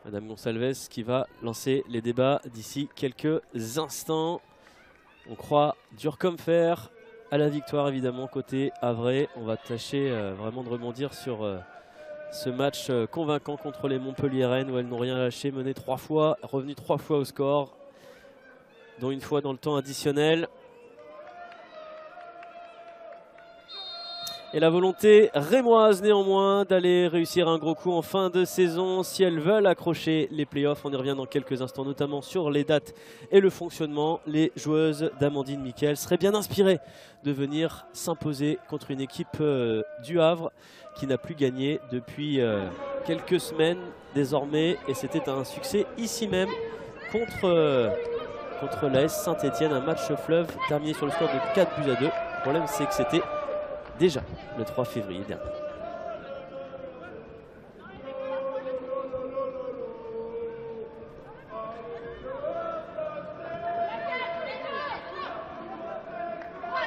Madame Gonsalves qui va lancer les débats d'ici quelques instants. On croit dur comme fer à la victoire évidemment côté Havrais. On va tâcher vraiment de rebondir sur ce match convaincant contre les Montpelliéraines où elles n'ont rien lâché, mené 3 fois, revenu 3 fois au score, dont une fois dans le temps additionnel. Et la volonté rémoise néanmoins d'aller réussir un gros coup en fin de saison si elles veulent accrocher les playoffs. On y revient dans quelques instants, notamment sur les dates et le fonctionnement. Les joueuses d'Amandine Miquel seraient bien inspirées de venir s'imposer contre une équipe du Havre qui n'a plus gagné depuis quelques semaines désormais. Et c'était un succès ici même contre l'AS Saint-Etienne, un match fleuve terminé sur le score de 4 buts à 2. Le problème c'est que c'était déjà le 3 février dernier.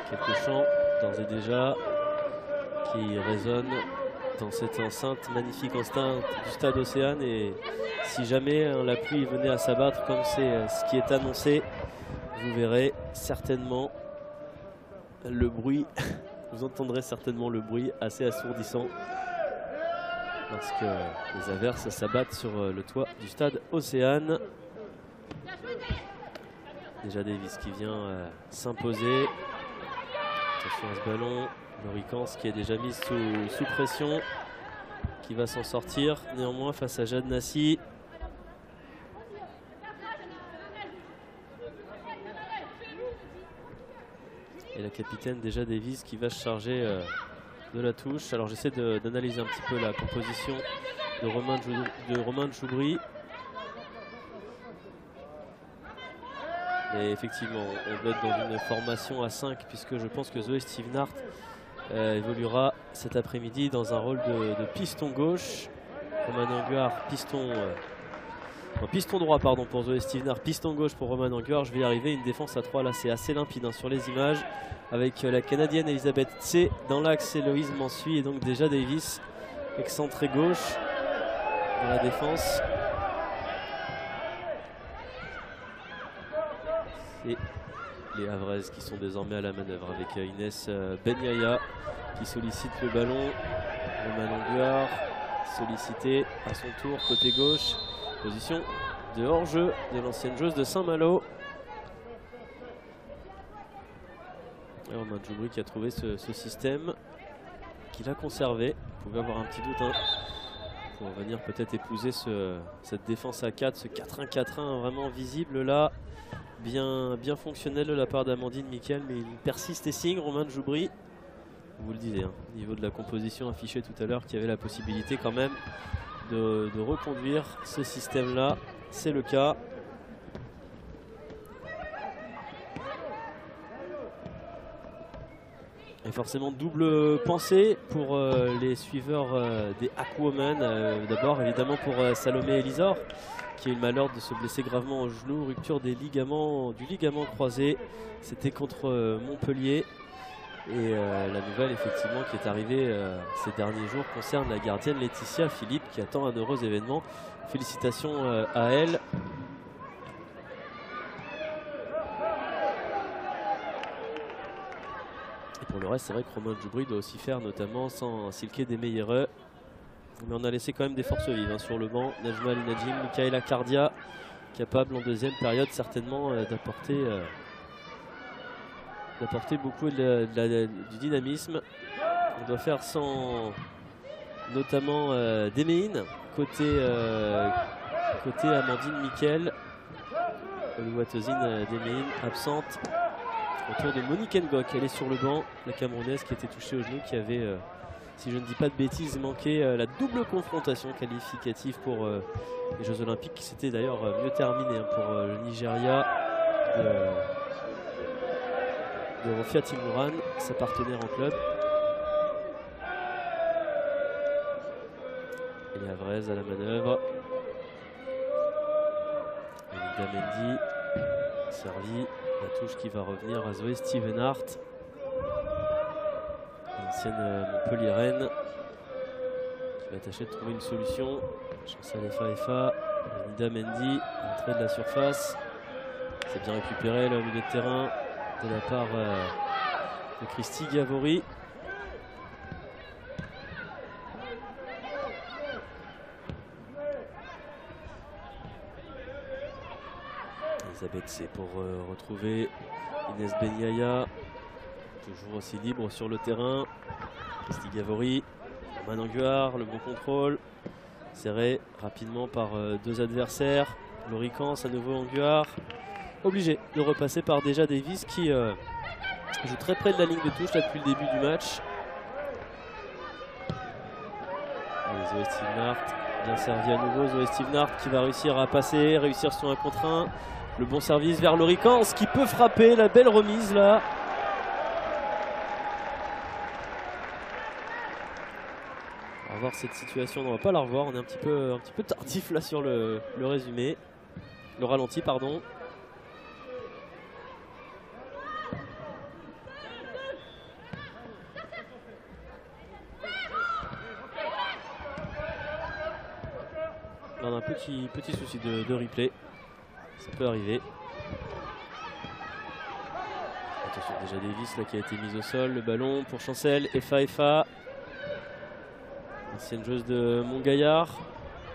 Quelques chants d'ores et déjà qui résonnent dans cette enceinte, magnifique enceinte du stade Océane. Et si jamais la pluie venait à s'abattre comme c'est ce qui est annoncé, vous verrez certainement le bruit. Vous entendrez certainement le bruit assez assourdissant parce que les averses s'abattent sur le toit du stade Océane. Déjà Davis qui vient s'imposer. Attention à ce ballon. Loricans qui est déjà mise sous pression, qui va s'en sortir néanmoins face à Jade Nassi. Et la capitaine déjà Davis qui va se charger de la touche. Alors j'essaie d'analyser un petit peu la composition de Romain de Choubry. Et effectivement, on doit être dans une formation à 5 puisque je pense que Zoé Stevenart évoluera cet après-midi dans un rôle de piston gauche. Romain Anguard, piston droit pardon pour Zoé Stevenart, piston gauche pour Romain Anguard. Je vais y arriver, une défense à 3 là c'est assez limpide sur les images avec la Canadienne Elisabeth Tse dans l'axe, Héloïse Mansuy et donc déjà Davis excentré gauche dans la défense. Et les Havraises qui sont désormais à la manœuvre avec Inès Benyaya qui sollicite le ballon. Romain Anguard sollicité à son tour côté gauche. Position de hors-jeu de l'ancienne joueuse de Saint-Malo. Romain Djoubri qui a trouvé ce système, qu'il a conservé. Vous pouvez avoir un petit doute pour venir peut-être épouser cette défense à 4, ce 4-1-4-1 vraiment visible là. Bien fonctionnel de la part d'Amandine Miquel, mais il persiste et signe. Romain Djoubri, vous le disiez, au niveau de la composition affichée tout à l'heure, qui avait la possibilité quand même de reconduire ce système là, c'est le cas. Et forcément double pensée pour les suiveurs des Aquaman. D'abord évidemment pour Salomé Elisor qui a eu le malheur de se blesser gravement au genou, rupture du ligament croisé. C'était contre Montpellier. Et la nouvelle effectivement qui est arrivée ces derniers jours concerne la gardienne Laetitia Philippe qui attend un heureux événement. Félicitations à elle. Et pour le reste, c'est vrai que Romain Djoubri doit aussi faire notamment sans Silke des meilleurs. Mais on a laissé quand même des forces vives sur le banc. Najma Al-Najim, Michaela Cardia, capable en deuxième période certainement d'apporter beaucoup du dynamisme. On doit faire sans notamment Deméine côté Amandine Miquel. Oluwatozine Deméine absente. Autour de Monique Ngok, elle est sur le banc, la Camerounaise qui était touchée au genou, qui avait, si je ne dis pas de bêtises, manqué la double confrontation qualificative pour les Jeux Olympiques, qui s'était d'ailleurs mieux terminé pour le Nigeria de Rofia Timouran, sa partenaire en club. Et les Havraises à la manœuvre. Linda Mendy, servi. La touche qui va revenir à Zoé Stevenart, l'ancienne Montpelliéraine, qui va tâcher de trouver une solution. Chance à l'FA. Nida Mendy, entrée de la surface. C'est bien récupéré le milieu de terrain de la part de Christy Gavori. Elisabeth, c'est pour retrouver Inès Benyaya, toujours aussi libre sur le terrain. Christy Gavori, Roman Anguard, le bon contrôle, serré rapidement par deux adversaires. Loricans, à nouveau Anguard, obligé de repasser par Deja Davis qui joue très près de la ligne de touche là, depuis le début du match. Zoé Stivnart, bien servi à nouveau. Zoé Stivnart qui va réussir à passer, réussir son 1 contre 1. Le bon service vers Loricans qui peut frapper, la belle remise là. On va voir cette situation, on ne va pas la revoir, on est un petit peu tardif là sur le résumé. Le ralenti, pardon. On a un petit souci de replay. Ça peut arriver. Attention, déjà Davis là, qui a été mise au sol. Le ballon pour Chancel. Efa. Ancienne joueuse de Montgaillard.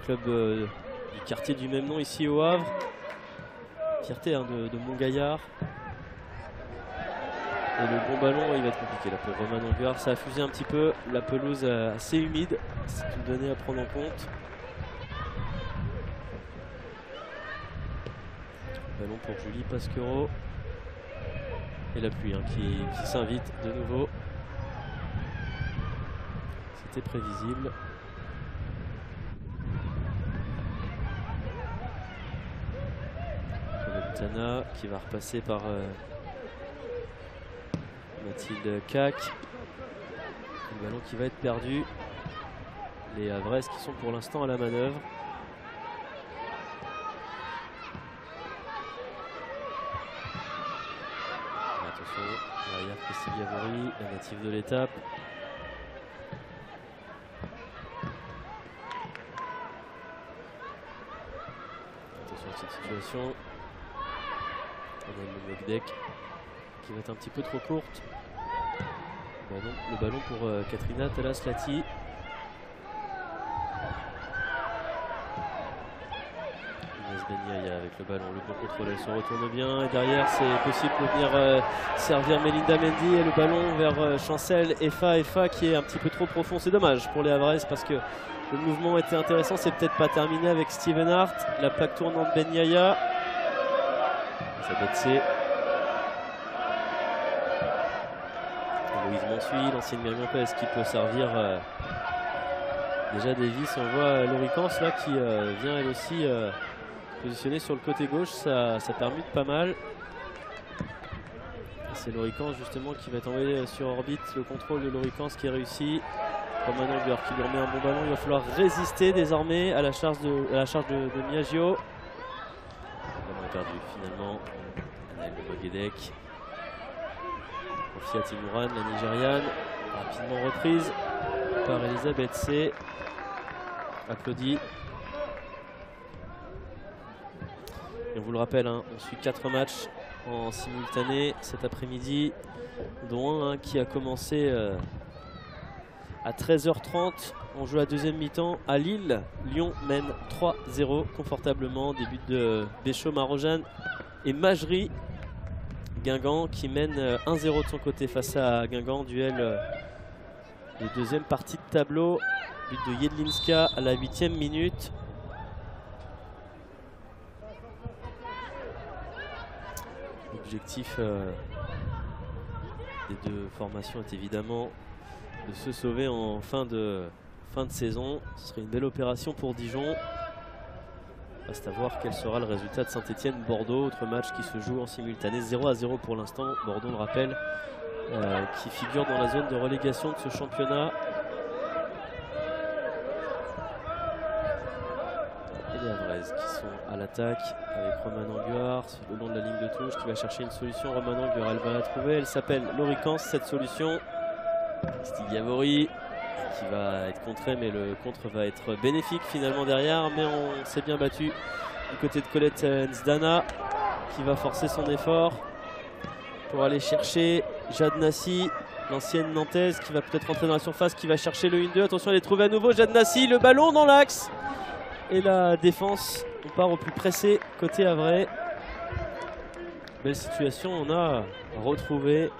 Club du quartier du même nom ici au Havre. Fierté hein, de Montgaillard. Et le bon ballon, il va être compliqué là pour Roman Anguard. Ça a fusé un petit peu. La pelouse assez humide. C'est une donnée à prendre en compte. Ballon pour Julie Pasquero. Et la pluie hein, qui s'invite de nouveau. C'était prévisible. Tana qui va repasser par Mathilde Cac. Le ballon qui va être perdu. Les Havraises qui sont pour l'instant à la manœuvre. Derrière Christy Gavori, la native de l'étape. Attention à cette situation. On a le Mogdek qui va être un petit peu trop courte. Le ballon pour Katrina Talaslati. Benyaya avec le ballon, le bon contrôle, elle se retourne bien et derrière c'est possible de venir servir Melinda Mendy et le ballon vers Chancel. Efa qui est un petit peu trop profond, c'est dommage pour les Havraises parce que le mouvement était intéressant, c'est peut-être pas terminé avec Steven Hart, la plaque tournante Benyaya. Ça doit être Louise Monsuy, l'ancienne Myriam Lopez qui peut servir déjà Davis. On voit Loricans là qui vient elle aussi positionné sur le côté gauche, ça permute pas mal. C'est Loricans justement qui va être envoyé sur orbite. Le contrôle de Loricans qui est réussi. Roman Anguard qui lui remet un bon ballon. Il va falloir résister désormais à la charge de Miagio. Le ballon est perdu finalement. Le Mogedek. Confia Timouran, la Nigériane. Rapidement reprise par Elisabeth C. Applaudie. Et on vous le rappelle, hein, on suit 4 matchs en simultané cet après-midi, dont un qui a commencé à 13h30. On joue à deuxième mi-temps à Lille. Lyon mène 3-0 confortablement. Des buts de Béchaud, Marojane et Majerie. Guingamp qui mène 1-0 de son côté face à Guingamp. Duel de deuxième partie de tableau. But de Jedlinska à la 8e minute. L'objectif des deux formations est évidemment de se sauver en fin de saison. Ce serait une belle opération pour Dijon. Reste à voir quel sera le résultat de Saint-Étienne-Bordeaux. Autre match qui se joue en simultané, 0-0 pour l'instant. Bordeaux, on le rappelle, qui figure dans la zone de relégation de ce championnat. Et les Havraises qui sont à l'attaque avec Roman Anguard le long de la ligne de touche qui va chercher une solution. Roman Anguard, elle va la trouver. Elle s'appelle Loricans, cette solution. Christy Gavori qui va être contré, mais le contre va être bénéfique finalement derrière. Mais on s'est bien battu du côté de Colette Ndana qui va forcer son effort pour aller chercher Jade Nassi, l'ancienne nantaise, qui va peut-être rentrer dans la surface, qui va chercher le 1-2. Attention, elle est trouvée à nouveau, Jade Nassi, le ballon dans l'axe. Et la défense, on part au plus pressé côté Havrais. Belle situation, on a retrouvé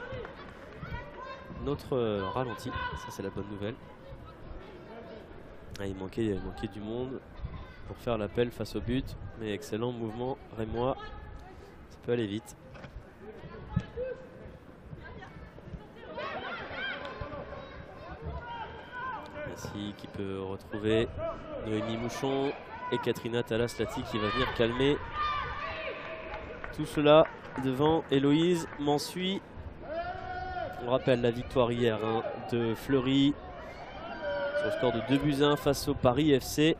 notre ralenti, ça c'est la bonne nouvelle. Ah, il manquait du monde pour faire l'appel face au but, mais excellent mouvement rémois, ça peut aller vite. Messi qui peut retrouver Noémie Mouchon et Katrina Talaslati qui va venir calmer tout cela devant Héloïse Mansuy. On rappelle la victoire hier de Fleury sur le score de 2-1 face au Paris FC.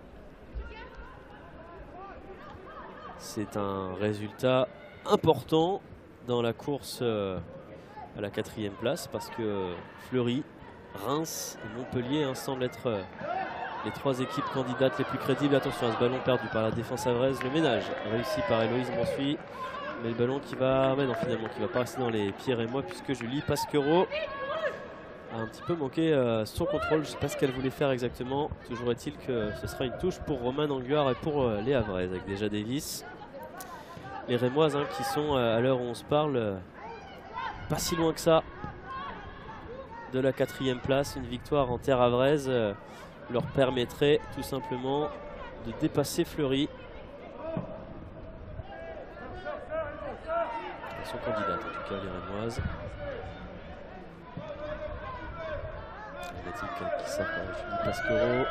C'est un résultat important dans la course à la 4e place parce que Fleury, Reims et Montpellier semblent être les 3 équipes candidates les plus crédibles. Attention à ce ballon perdu par la défense havraise. Le ménage réussi par Héloïse Mansuy. Mais le ballon qui va, non, finalement, qui va pas rester dans les pieds rémois puisque Julie Pasquereau a un petit peu manqué son contrôle. Je ne sais pas ce qu'elle voulait faire exactement. Toujours est-il que ce sera une touche pour Romane Anguard et pour les Havraises avec déjà Davis. Les Rémoises qui sont à l'heure où on se parle pas si loin que ça de la 4e place. Une victoire en terre havraise leur permettrait tout simplement de dépasser Fleury. Elles sont candidates en tout cas les Rémoises. Qui Julie Pasquereau.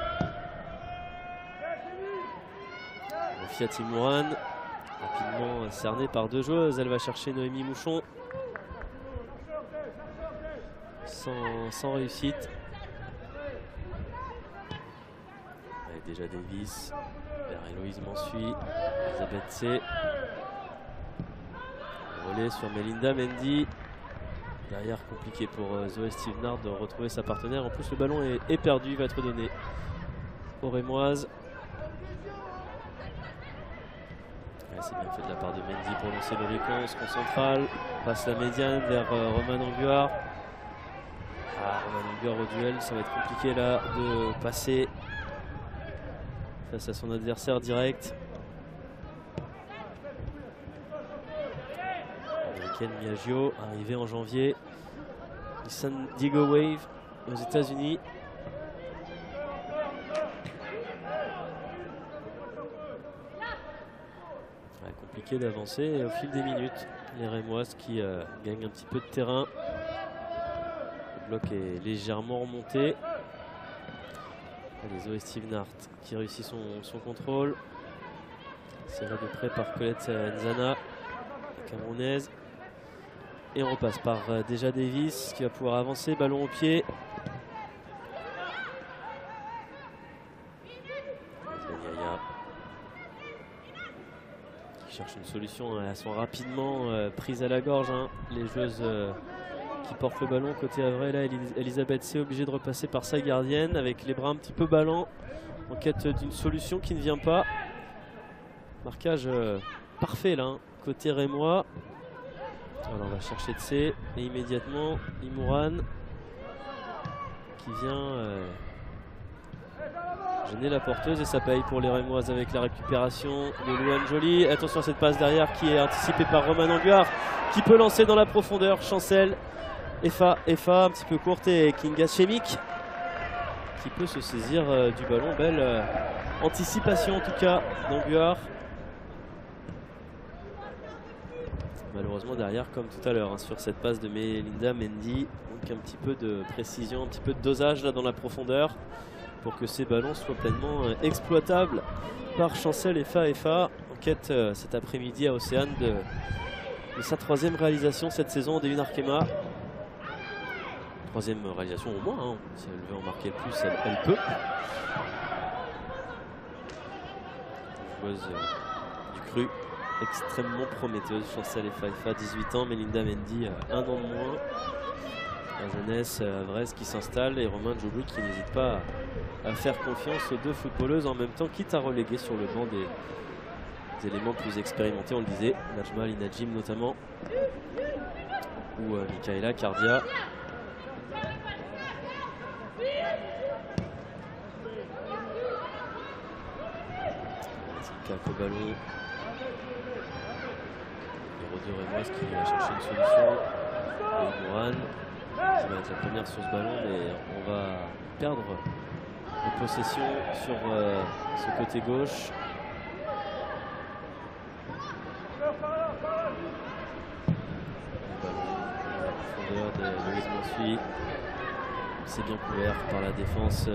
Rofia Timourane, rapidement cernée par 2 joueuses. Elle va chercher Noémie Mouchon. Sans réussite. Avec déjà Davis vers Héloïse Mansuy. Elisabeth C. Relais sur Melinda Mendy. Derrière, compliqué pour Zoé Stevenard de retrouver sa partenaire. En plus, le ballon est perdu. Il va être donné aux Rémoises. C'est bien fait de la part de Mendy pour lancer le riposte central. Passe la médiane vers Romane Anguard. Romane Anguard au duel. Ça va être compliqué là de passer face à son adversaire direct. Ken Miaggio, arrivé en janvier du San Diego Wave aux États-Unis. Compliqué d'avancer au fil des minutes. Les Rémoises qui gagnent un petit peu de terrain. Le bloc est légèrement remonté. Les Zoé Stevenard qui réussit son contrôle. C'est là de près par Colette Nzana, la camerounaise. Et on repasse par déjà Davis qui va pouvoir avancer, ballon au pied. Qui cherche une solution, elles sont rapidement prises à la gorge. Les joueuses qui portent le ballon côté Havrais. Là, Elisabeth C est obligée de repasser par sa gardienne avec les bras un petit peu ballants en quête d'une solution qui ne vient pas. Marquage parfait là, côté rémois. Alors on va chercher Tsé et immédiatement Imourane qui vient gêner la porteuse et ça paye pour les Rémoises avec la récupération de Louane Joly. Attention à cette passe derrière qui est anticipée par Romane Anguard qui peut lancer dans la profondeur. Chancel, Efa un petit peu courte et Kinga Chemik qui peut se saisir du ballon. Belle anticipation en tout cas d'Anguard. Malheureusement derrière comme tout à l'heure sur cette passe de Melinda Mendy, donc un petit peu de précision, un petit peu de dosage là dans la profondeur pour que ces ballons soient pleinement exploitables par Chancel Efa en quête cet après-midi à Océane de sa 3e réalisation cette saison des Arkema. 3e réalisation au moins, si elle veut en marquer le plus elle peut. Joueuse du cru. Extrêmement prometteuse, Chancel Efa, 18 ans, Melinda Mendy 1 an de moins. Azanès, Vresse qui s'installe et Romain Djoubli qui n'hésite pas à faire confiance aux deux footballeuses en même temps, quitte à reléguer sur le banc des éléments plus expérimentés, on le disait, Najma Linajim notamment, ou Michaela Cardia. Au ballon, numéro 2 Rémoise qui va chercher une solution, et Mourane qui va être la première sur ce ballon, mais on va perdre la possession sur ce côté gauche. Le ballon à la profondeur de Louise Monsuy, c'est bien couvert par la défense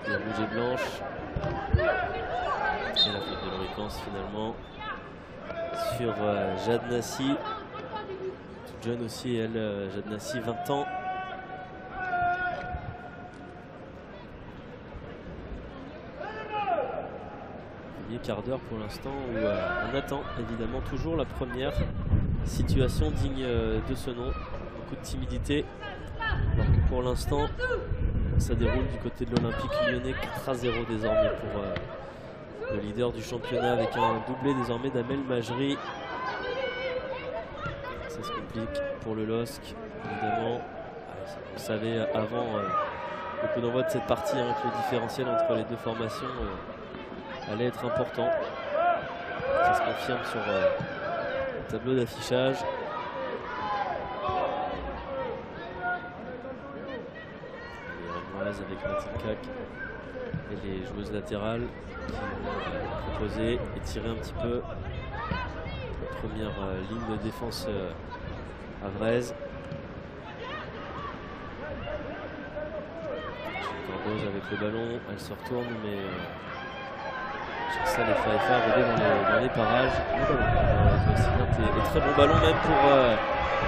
rouge et blanche. Et la faute de Loricance finalement sur Jade Nassi, toute jeune aussi elle, Jade Nassi, 20 ans. Premier quart d'heure pour l'instant où on attend évidemment toujours la première situation digne de ce nom. Beaucoup de timidité alors que pour l'instant ça déroule du côté de l'Olympique Lyonnais, 4-0 désormais pour le leader du championnat avec un doublé désormais d'Amel Majri. Ça se complique pour le LOSC évidemment. Vous le savez avant le coup d'envoi de cette partie que le différentiel entre les deux formations allait être important. Ça se confirme sur le tableau d'affichage. Avec Mathilde Cac et les joueuses latérales qui vont proposer et tirer un petit peu la première ligne de défense à Vraise. Cordoz avec le ballon, elle se retourne mais Chassal et Faefa reviennent dans les parages. Et très bon ballon même pour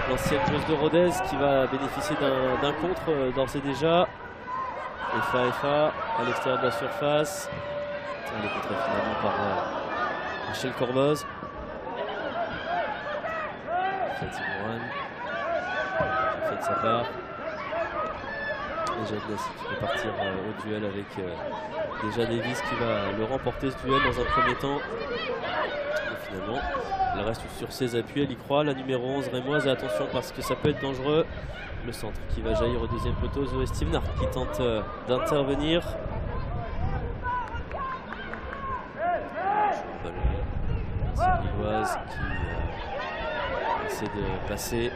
l'ancienne joueuse de Rodez qui va bénéficier d'un contre d'ores et déjà. Et Faefa à l'extérieur de la surface. Elle est contrée finalement par Michel Corboz. Fatih Mourane qui fait de sa part. Et Jade Nassi qui peut partir au duel avec déjà Davis qui va le remporter ce duel dans un premier temps. Et finalement, elle reste sur ses appuis, elle y croit. La numéro 11 Rémoise, et attention parce que ça peut être dangereux. Le centre qui va jaillir au deuxième poteau, Zoé Stevenard qui tente d'intervenir. C'est Lilloise qui essaie de passer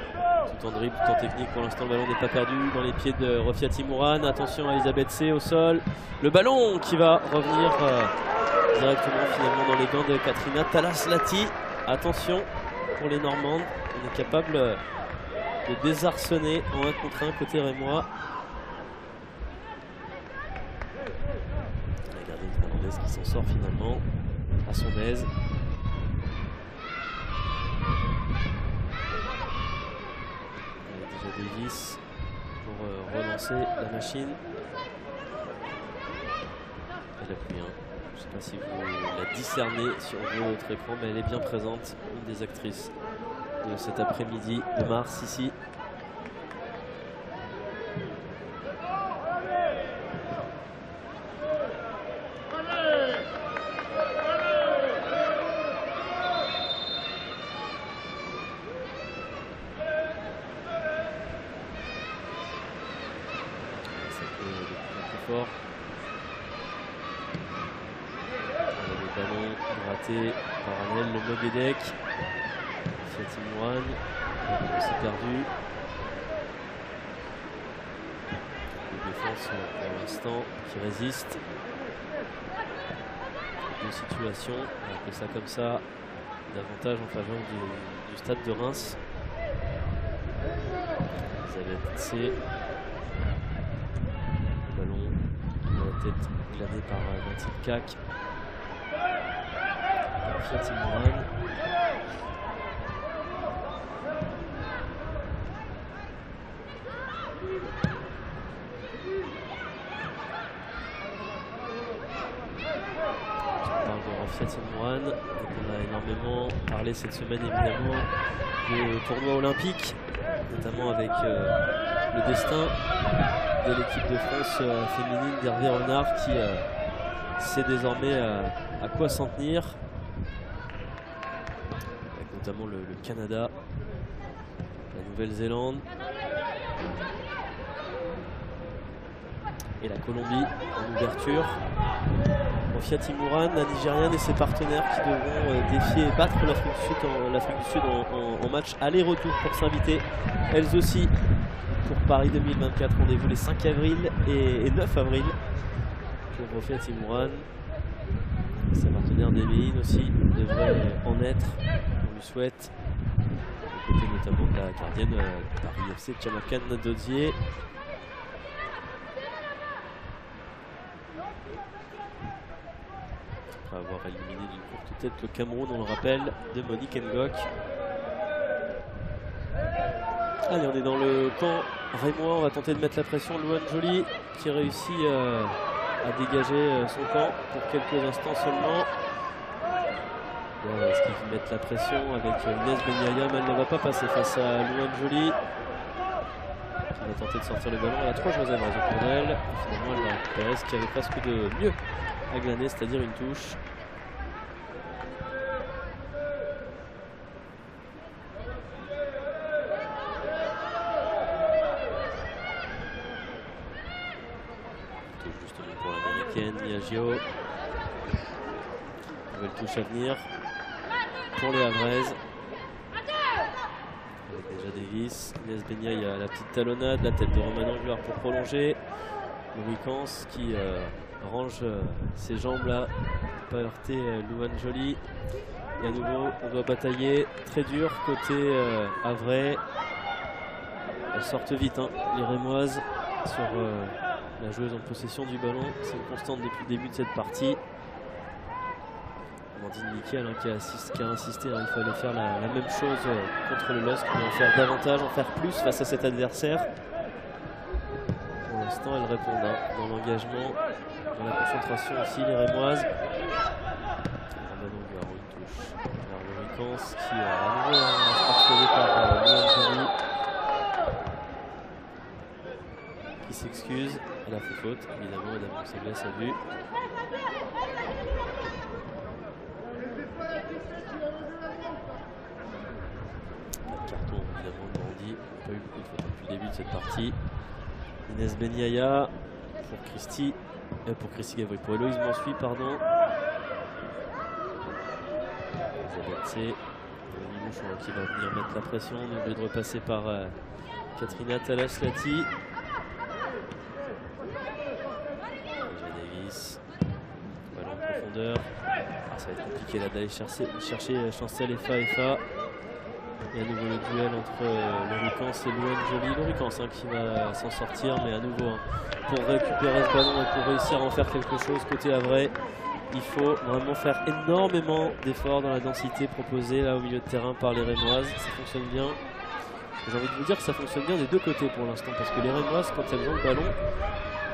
tout en dribble, tout en technique. Pour l'instant, le ballon n'est pas perdu dans les pieds de Rofiati Mourane. Attention à Elisabeth C au sol. Le ballon qui va revenir directement finalement dans les gants de Katrina Talaslati. Attention pour les Normandes, on est capable de désarçonner en 1 contre 1 côté rémois. Regardez une Fernandez qui s'en sort finalement à son aise. Il y a déjà Davis pour relancer la machine. Elle appuie. Je ne sais pas si vous la discernez sur votre écran, mais elle est bien présente, une des actrices de cet après-midi de mars ici. Ça peut être plus fort. Le ballon raté par Anel Le Mogedek. Fatih Mourane, c'est perdu. Une défense pour l'instant qui résiste. Deux situations, on va appeler ça comme ça, d'avantage en faveur du stade de Reims. Elisabeth C. Le ballon dans la tête glané par Mathilde Cac. Fatih Mourane. Fiat Mouran. On a énormément parlé cette semaine évidemment de tournois olympiques, notamment avec le destin de l'équipe de France féminine d'Hervé Renard qui sait désormais à quoi s'en tenir. Avec notamment le Canada, la Nouvelle-Zélande et la Colombie en ouverture. Fiat Mouran, la Nigériane et ses partenaires qui devront défier et battre l'Afrique du Sud en match aller-retour pour s'inviter elles aussi pour Paris 2024. Rendez-vous les 5 avril et 9 avril pour Fiat Mouran. Ses partenaires d'Emeline aussi devraient en être. On lui souhaite, aux côtés notamment de la gardienne Paris FC, Tchamakan Nadodzié. Après avoir éliminé d'une courte tête le Cameroun, on le rappelle, de Monique Ngok. Allez, on est dans le camp rémois, on va tenter de mettre la pression. Louane Joly qui réussit à dégager son camp pour quelques instants seulement. Est-ce qu'il va mettre la pression avec Inès Benyaya, mais elle ne va pas passer face à Louane Joly. Elle va tenter de sortir le ballon, elle a 3 joueurs à autour d'elle. Finalement elle va récupérer ce qu'il y avait presque de mieux à glaner, c'est-à-dire une touche. Touche justement pour l'américaine Niagio. Nouvelle touche à venir pour les Havraises. Avec déjà Davis, Inès Benyaya, il y a la petite talonnade, la tête de Romain Anglard pour prolonger. Louis Cans qui range ses jambes là, pas heurter Louane Joly. Et à nouveau, on doit batailler très dur côté Havrais. Elles sortent vite, hein, les Rémoises, sur la joueuse en possession du ballon. C'est une constante depuis le début de cette partie. Amandine Nickel qui a insisté, hein, il fallait faire la même chose contre le LOSC, mais en faire davantage, en faire plus face à cet adversaire. Pour l'instant, elles répondent dans l'engagement, dans la concentration aussi, les Rémoises. Une touche vers Louis Cans qui à nouveau harcelé par Louane Joly, qui s'excuse. Elle a fait faute, évidemment, Madame Gonçalves a vu. Carton évidemment de Brandy, pas eu beaucoup de fautes depuis le début de cette partie. Inès Benyaya pour Christy Gavry, pour Héloïse Mansuy, pardon. Zabetse, Mouchon qui va venir mettre la pression, on est obligé de repasser par Katrina Talaslati. Davis, ballon en profondeur. Ça va être compliqué là d'aller chercher Chancel Fa. Et à nouveau le duel entre Loricans et Louane Joly. Loricans qui va s'en sortir, mais à nouveau pour récupérer ce ballon et pour réussir à en faire quelque chose côté Havrais, il faut vraiment faire énormément d'efforts dans la densité proposée là au milieu de terrain par les Rémoises. Ça fonctionne bien. J'ai envie de vous dire que ça fonctionne bien des deux côtés pour l'instant, parce que les Rémoises, quand elles ont le ballon,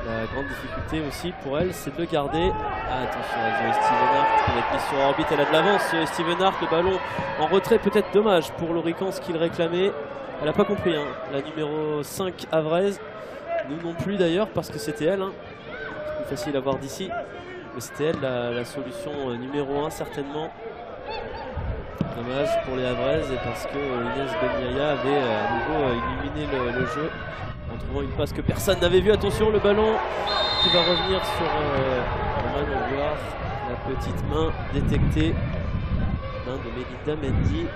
la grande difficulté aussi pour elles, c'est de le garder. Ah, attention, elles ont Steven Hart qui va être mise sur orbite, elle a de l'avance. Steven Hart, le ballon en retrait, peut-être dommage pour Loricans qui le réclamait. Elle n'a pas compris, hein. La numéro 5 Havraise, nous non plus d'ailleurs, parce que c'était elle. Hein. C'est plus facile à voir d'ici, mais c'était elle la solution numéro 1 certainement. Dommage pour les Havraises, et parce que Inès Benyaya avait à nouveau illuminé le jeu en trouvant une passe que personne n'avait vue. Attention, le ballon qui va revenir sur Romain Anglard. La petite main détectée, main de Melinda Mendy.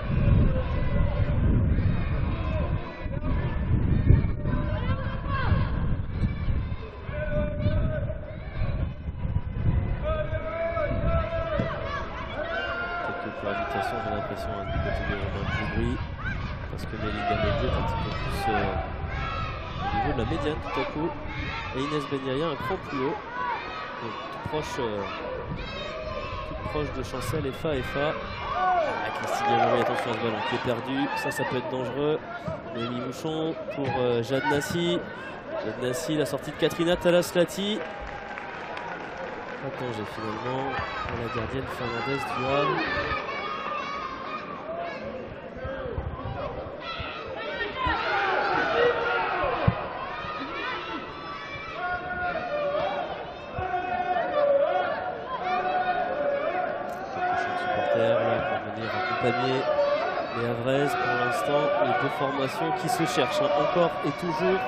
Cohabitation, j'ai l'impression, du côté de Romain Coubry, parce que Melinda Mendy est un petit peu plus au niveau de la médiane tout à coup, et Inès Benyaya un cran plus haut, donc toute proche de Chancel Fa. Christine Gavry, attention à ce ballon qui est perdu, ça peut être dangereux. Noémie Mouchon pour Jade Nassi, la sortie de Katrina Talaslati. Pas de danger finalement pour la gardienne Fernandez du Havre. Accompagner les Havraises pour l'instant, les deux formations qui se cherchent encore et toujours.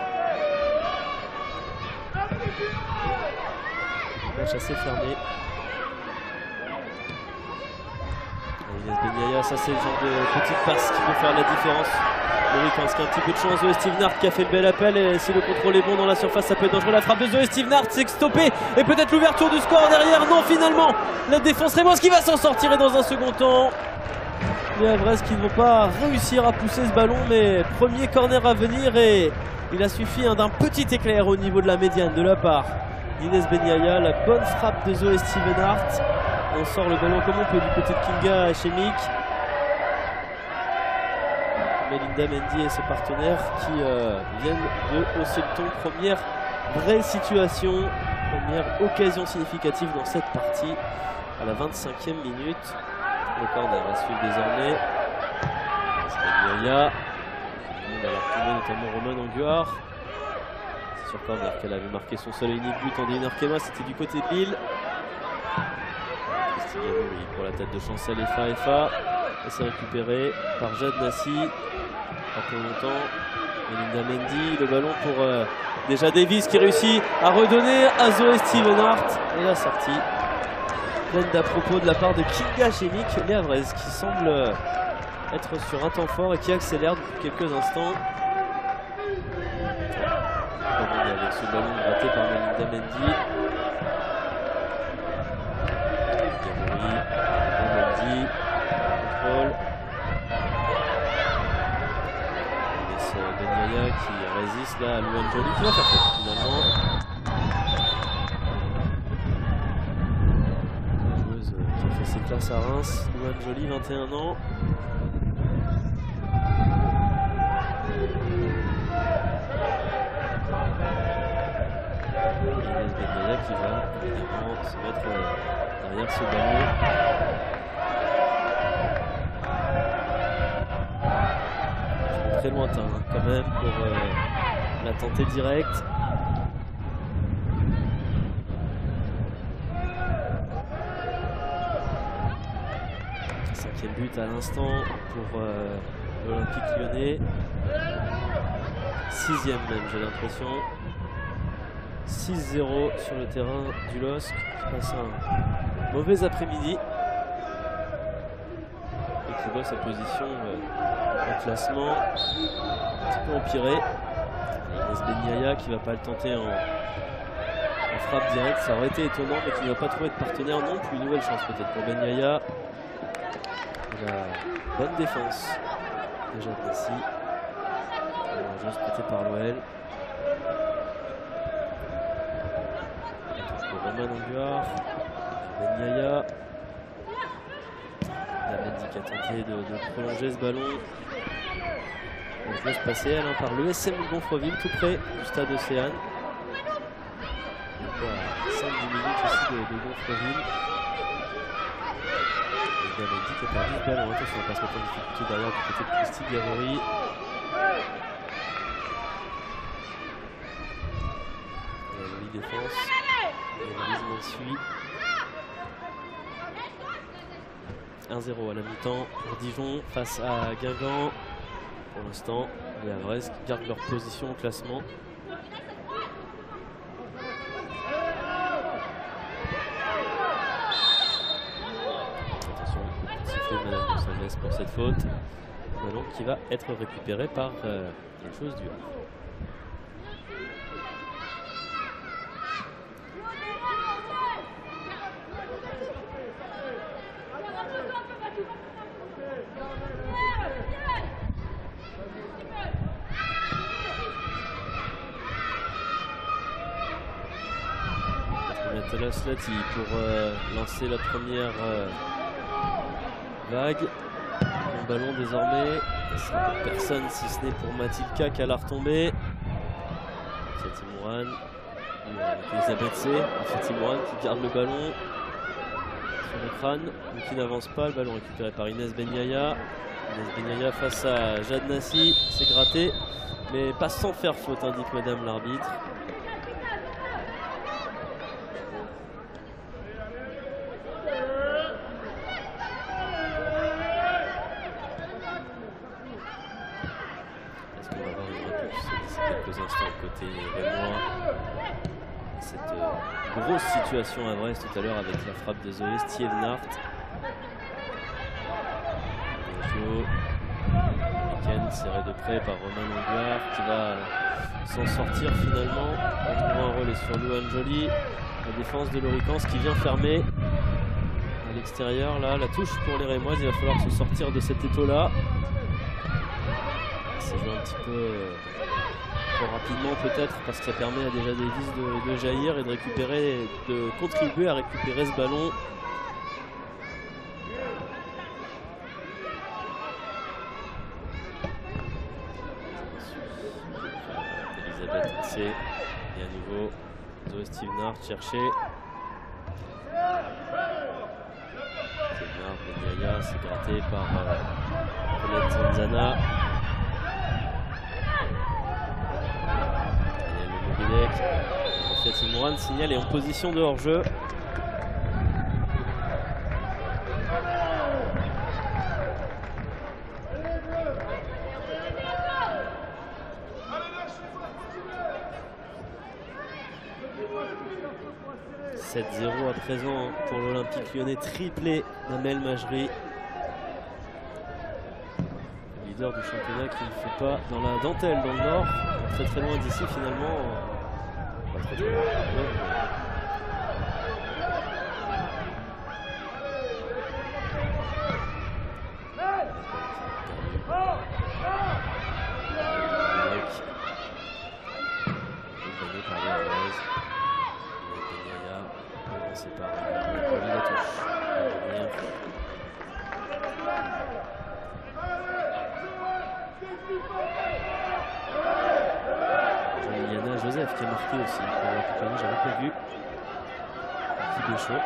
Match assez fermé. Inès Benyaya, ça c'est le genre de petite passe qui peut faire la différence. Loïc Hansky, un petit peu de chance. Zoé Stevenart qui a fait le bel appel, et si le contrôle est bon dans la surface, ça peut être dangereux. La frappe de Zoé Stevenart, c'est stoppé, et peut-être l'ouverture du score derrière. Non, finalement, la défense rémoise qui va s'en sortir, et dans un second temps, les Havraises qui ne vont pas réussir à pousser ce ballon, mais premier corner à venir, et il a suffi d'un petit éclair au niveau de la médiane de la part d'Inès Benyaya. La bonne frappe de Zoé Stevenart. On sort le ballon comme on peut du côté de Kinga Chemik. Melinda Mendy et ses partenaires qui viennent de hausser le ton. Première vraie situation, première occasion significative dans cette partie à la 25e minute. Le corner à suivre désormais. Benyaya, elle a retrouvé notamment Romain Anguard. C'est sur corner qu'elle avait marqué son seul et unique but en D1 Arkema, c'était du côté de Lille. Pour la tête de Chancel FA. Et c'est récupéré par Jade Nassi. Pas pour longtemps. Melinda Mendy, le ballon pour déjà Davis qui réussit à redonner à Zoé Stevenart. Et la sortie pleine d'à propos de la part de Kinga Chemik, les Havraises qui semble être sur un temps fort et qui accélère depuis quelques instants. Avec ce ballon gratté par Melinda Mendy. Contrôle. Benyaya qui résiste là à Louane Joly qui va faire faute finalement. Joueuse qui a fait ses classes à Reims, Louane Joly, 21 ans. Inès Benyaya qui va évidemment se mettre derrière ce ballon. Très lointain quand même pour la tenter directe. Cinquième but à l'instant pour l'Olympique Lyonnais. Sixième même, j'ai l'impression. 6-0 sur le terrain du LOSC qui passe un mauvais après-midi et qui voit sa position au classement un petit peu empiré. Inès Benyaya qui ne va pas le tenter en frappe directe, ça aurait été étonnant, mais qui ne va pas trouver de partenaire non plus. Une nouvelle chance peut-être pour Benyaya. La bonne défense déjà ici. La chose prêtée par l'OL. Romain Anguard, Benyaya. La Mendy qui a tenté de prolonger ce ballon. Elle laisse passer elle par l'ESM Gonfreville, tout près du stade Océane. Donc à 5-10 minutes ici de Gonfreville. La Mendy qui a perdu ce ballon. Attention, on va pas se mettre en difficulté derrière du côté de Christy Gavory. Jolie défense. Et suit 1-0 à la mi-temps pour Dijon face à Guingamp. Pour l'instant, les Havraises qui gardent leur position au classement. Attention, sifflet de Madame Gonçalves pour cette faute. Le ballon qui va être récupéré par les choses du Havre. Là, Slati pour lancer la première vague. Le ballon désormais, ce sera pour personne si ce n'est pour Mathilka qui a la retombée. Slati Mourane, Elisabeth C. Mourane qui garde le ballon sur le crâne, mais qui n'avance pas. Le ballon récupéré par Inès Benyaya. Inès Benyaya face à Jade Nassi, c'est gratté, mais pas sans faire faute, indique madame l'arbitre. Est-ce qu'on va avoir une réponse d'ici quelques instants côté rémois? Cette grosse situation à Brest tout à l'heure avec la frappe de Zoé Stievenhart. Week-end serré de près par Romain Languard qui va s'en sortir finalement. On trouve un relais sur Louane Joly. La défense de Loricans qui vient fermer à l'extérieur. Là, la touche pour les Rémoises. Il va falloir se sortir de cet étau-là. Ça joue un petit peu trop rapidement peut-être parce que ça permet à déjà Davis de jaillir et de récupérer, de contribuer à récupérer ce ballon. Elisabeth C. Et à nouveau Zoé Stievenhart cherché. Stievenhart, Benyaya, c'est gratté par Colette Zanzana. Sophia Mourane signale et en position de hors-jeu. « 7-0 à présent pour l'Olympique Lyonnais, triplé d'Amel Majri. Leader du championnat qui ne fait pas dans la dentelle dans le nord, très très loin d'ici finalement. Pas très loin. Joseph qui a marqué aussi pour la compagnie, j'avais pas vu. Qui Béchaud,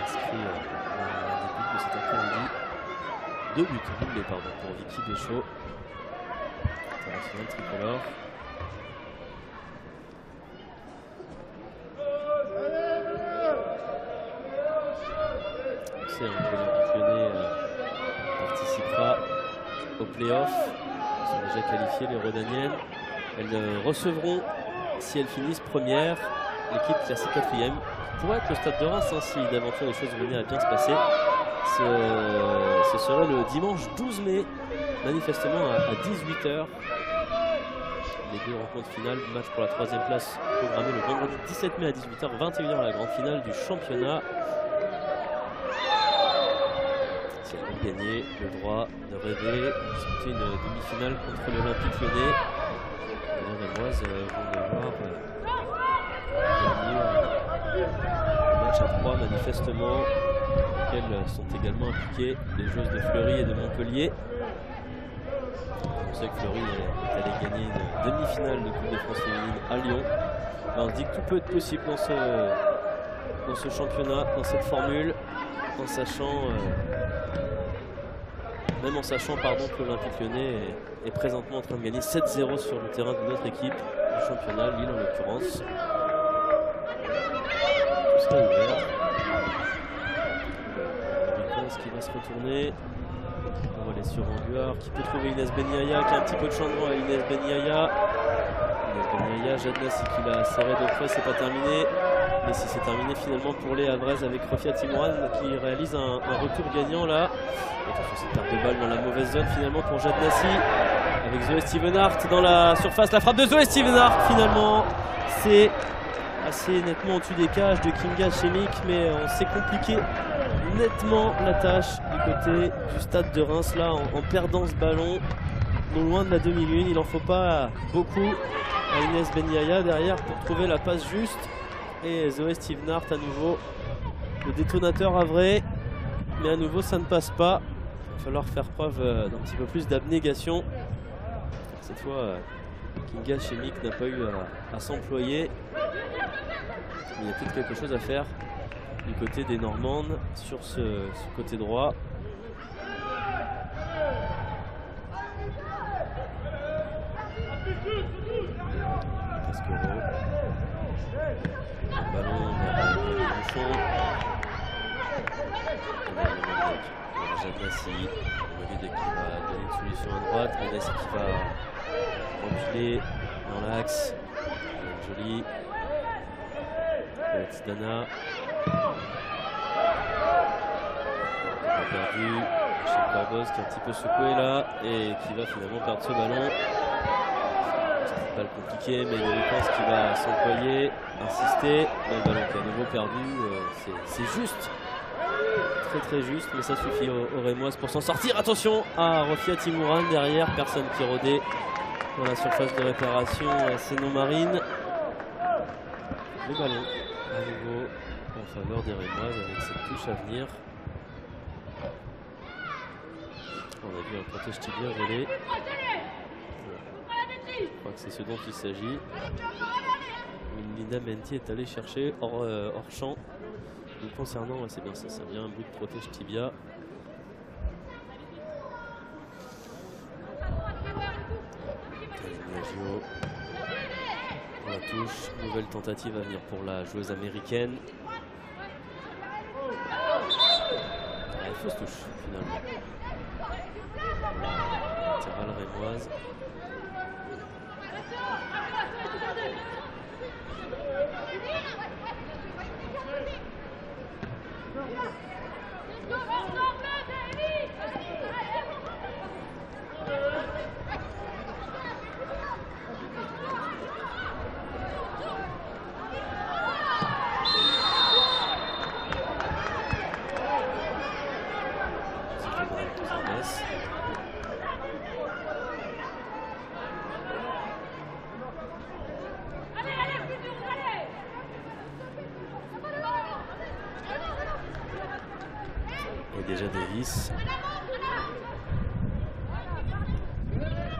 inscrit au début de cet après-midi. 2 buts, doublés pardon, pour Vicky Béchaud, international tricolore. On sait que l'Olympique Lyonnais participera aux playoffs. Ils sont déjà qualifiés, les Rodaniennes. Elles recevront, si elles finissent première, l'équipe classée 4e. Pourrait être le Stade de Reims, hein, si d'aventure les choses venaient à bien se passer. Ce serait le dimanche 12 mai, manifestement à 18 h. Les deux rencontres finales, match pour la 3e place programmé le vendredi 17 mai à 18 h, 21 h la grande finale du championnat. Si elles vont gagner, le droit de rêver, disputer une demi-finale contre l'Olympique Lyonnais. Les Rémoises vont devoir gagner le match à 3 manifestement, auxquels sont également impliquées les joueuses de Fleury et de Montpellier. On sait que Fleury est allé gagner une demi-finale de Coupe de France féminine à Lyon. Alors, on se dit que tout peut être possible dans ce championnat, dans cette formule, en sachant même en sachant que l'Olympique Lyonnais est présentement en train de gagner 7-0 sur le terrain de notre équipe du championnat, Lille en l'occurrence. Tout sera ouvert. Loricans qui va se retourner. On va aller sur Anguard qui peut trouver Inès Benyaya, qui a un petit peu de champ droit à Inès Benyaya. Inès Benyaya, Jade Nassi qui l'a serré de près, c'est pas terminé. Mais si c'est terminé finalement pour les Havraises avec Rofia Mourane qui réalise un retour gagnant là. Attention, cette perte de balle dans la mauvaise zone finalement pour Jade Nassi. Avec Zoé Stievenhart dans la surface. La frappe de Zoé Stievenhart finalement. C'est assez nettement au-dessus des cages de Kinga Chemic, mais on s'est compliqué nettement la tâche du côté du Stade de Reims là en perdant ce ballon. Non loin de la demi-lune. Il n'en faut pas beaucoup à Inès Benyaya derrière pour trouver la passe juste. Et Zoé Stievenhart à nouveau le détonateur havrais, mais à nouveau ça ne passe pas. Il va falloir faire preuve d'un petit peu plus d'abnégation. Cette fois Kinga Chemique n'a pas eu à s'employer. Il y a peut-être quelque chose à faire du côté des Normandes sur ce côté droit. Pasquero. Le ballon vers Bouchon. Jadnassi. Moguedek qui va donner une solution à droite. Jadnassi qui va reculer dans l'axe. Joli. Dana. Perdu. Michel Corboz qui est un petit peu secoué là et qui va finalement perdre ce ballon. C'est une balle compliquée, mais il pense qu'il va s'employer, insister. Le ballon qui est à nouveau perdu. C'est juste. Très juste, mais ça suffit aux Rémoises pour s'en sortir. Attention à Rofia Timouran derrière, personne qui rôdait dans la surface de réparation Sénon Marine. Le ballon à nouveau en faveur des Rémoises avec cette touche à venir. On a vu un protège tibia voler. Je crois que c'est ce dont il s'agit. Linda Menti est allée chercher hors champ. Nous concernant, ouais, c'est bien ça, vient un bout de protège tibia. Biagio pour la touche, nouvelle tentative à venir pour la joueuse américaine. Fausse touche finalement. Latérale rémoise. Et déjà Davis.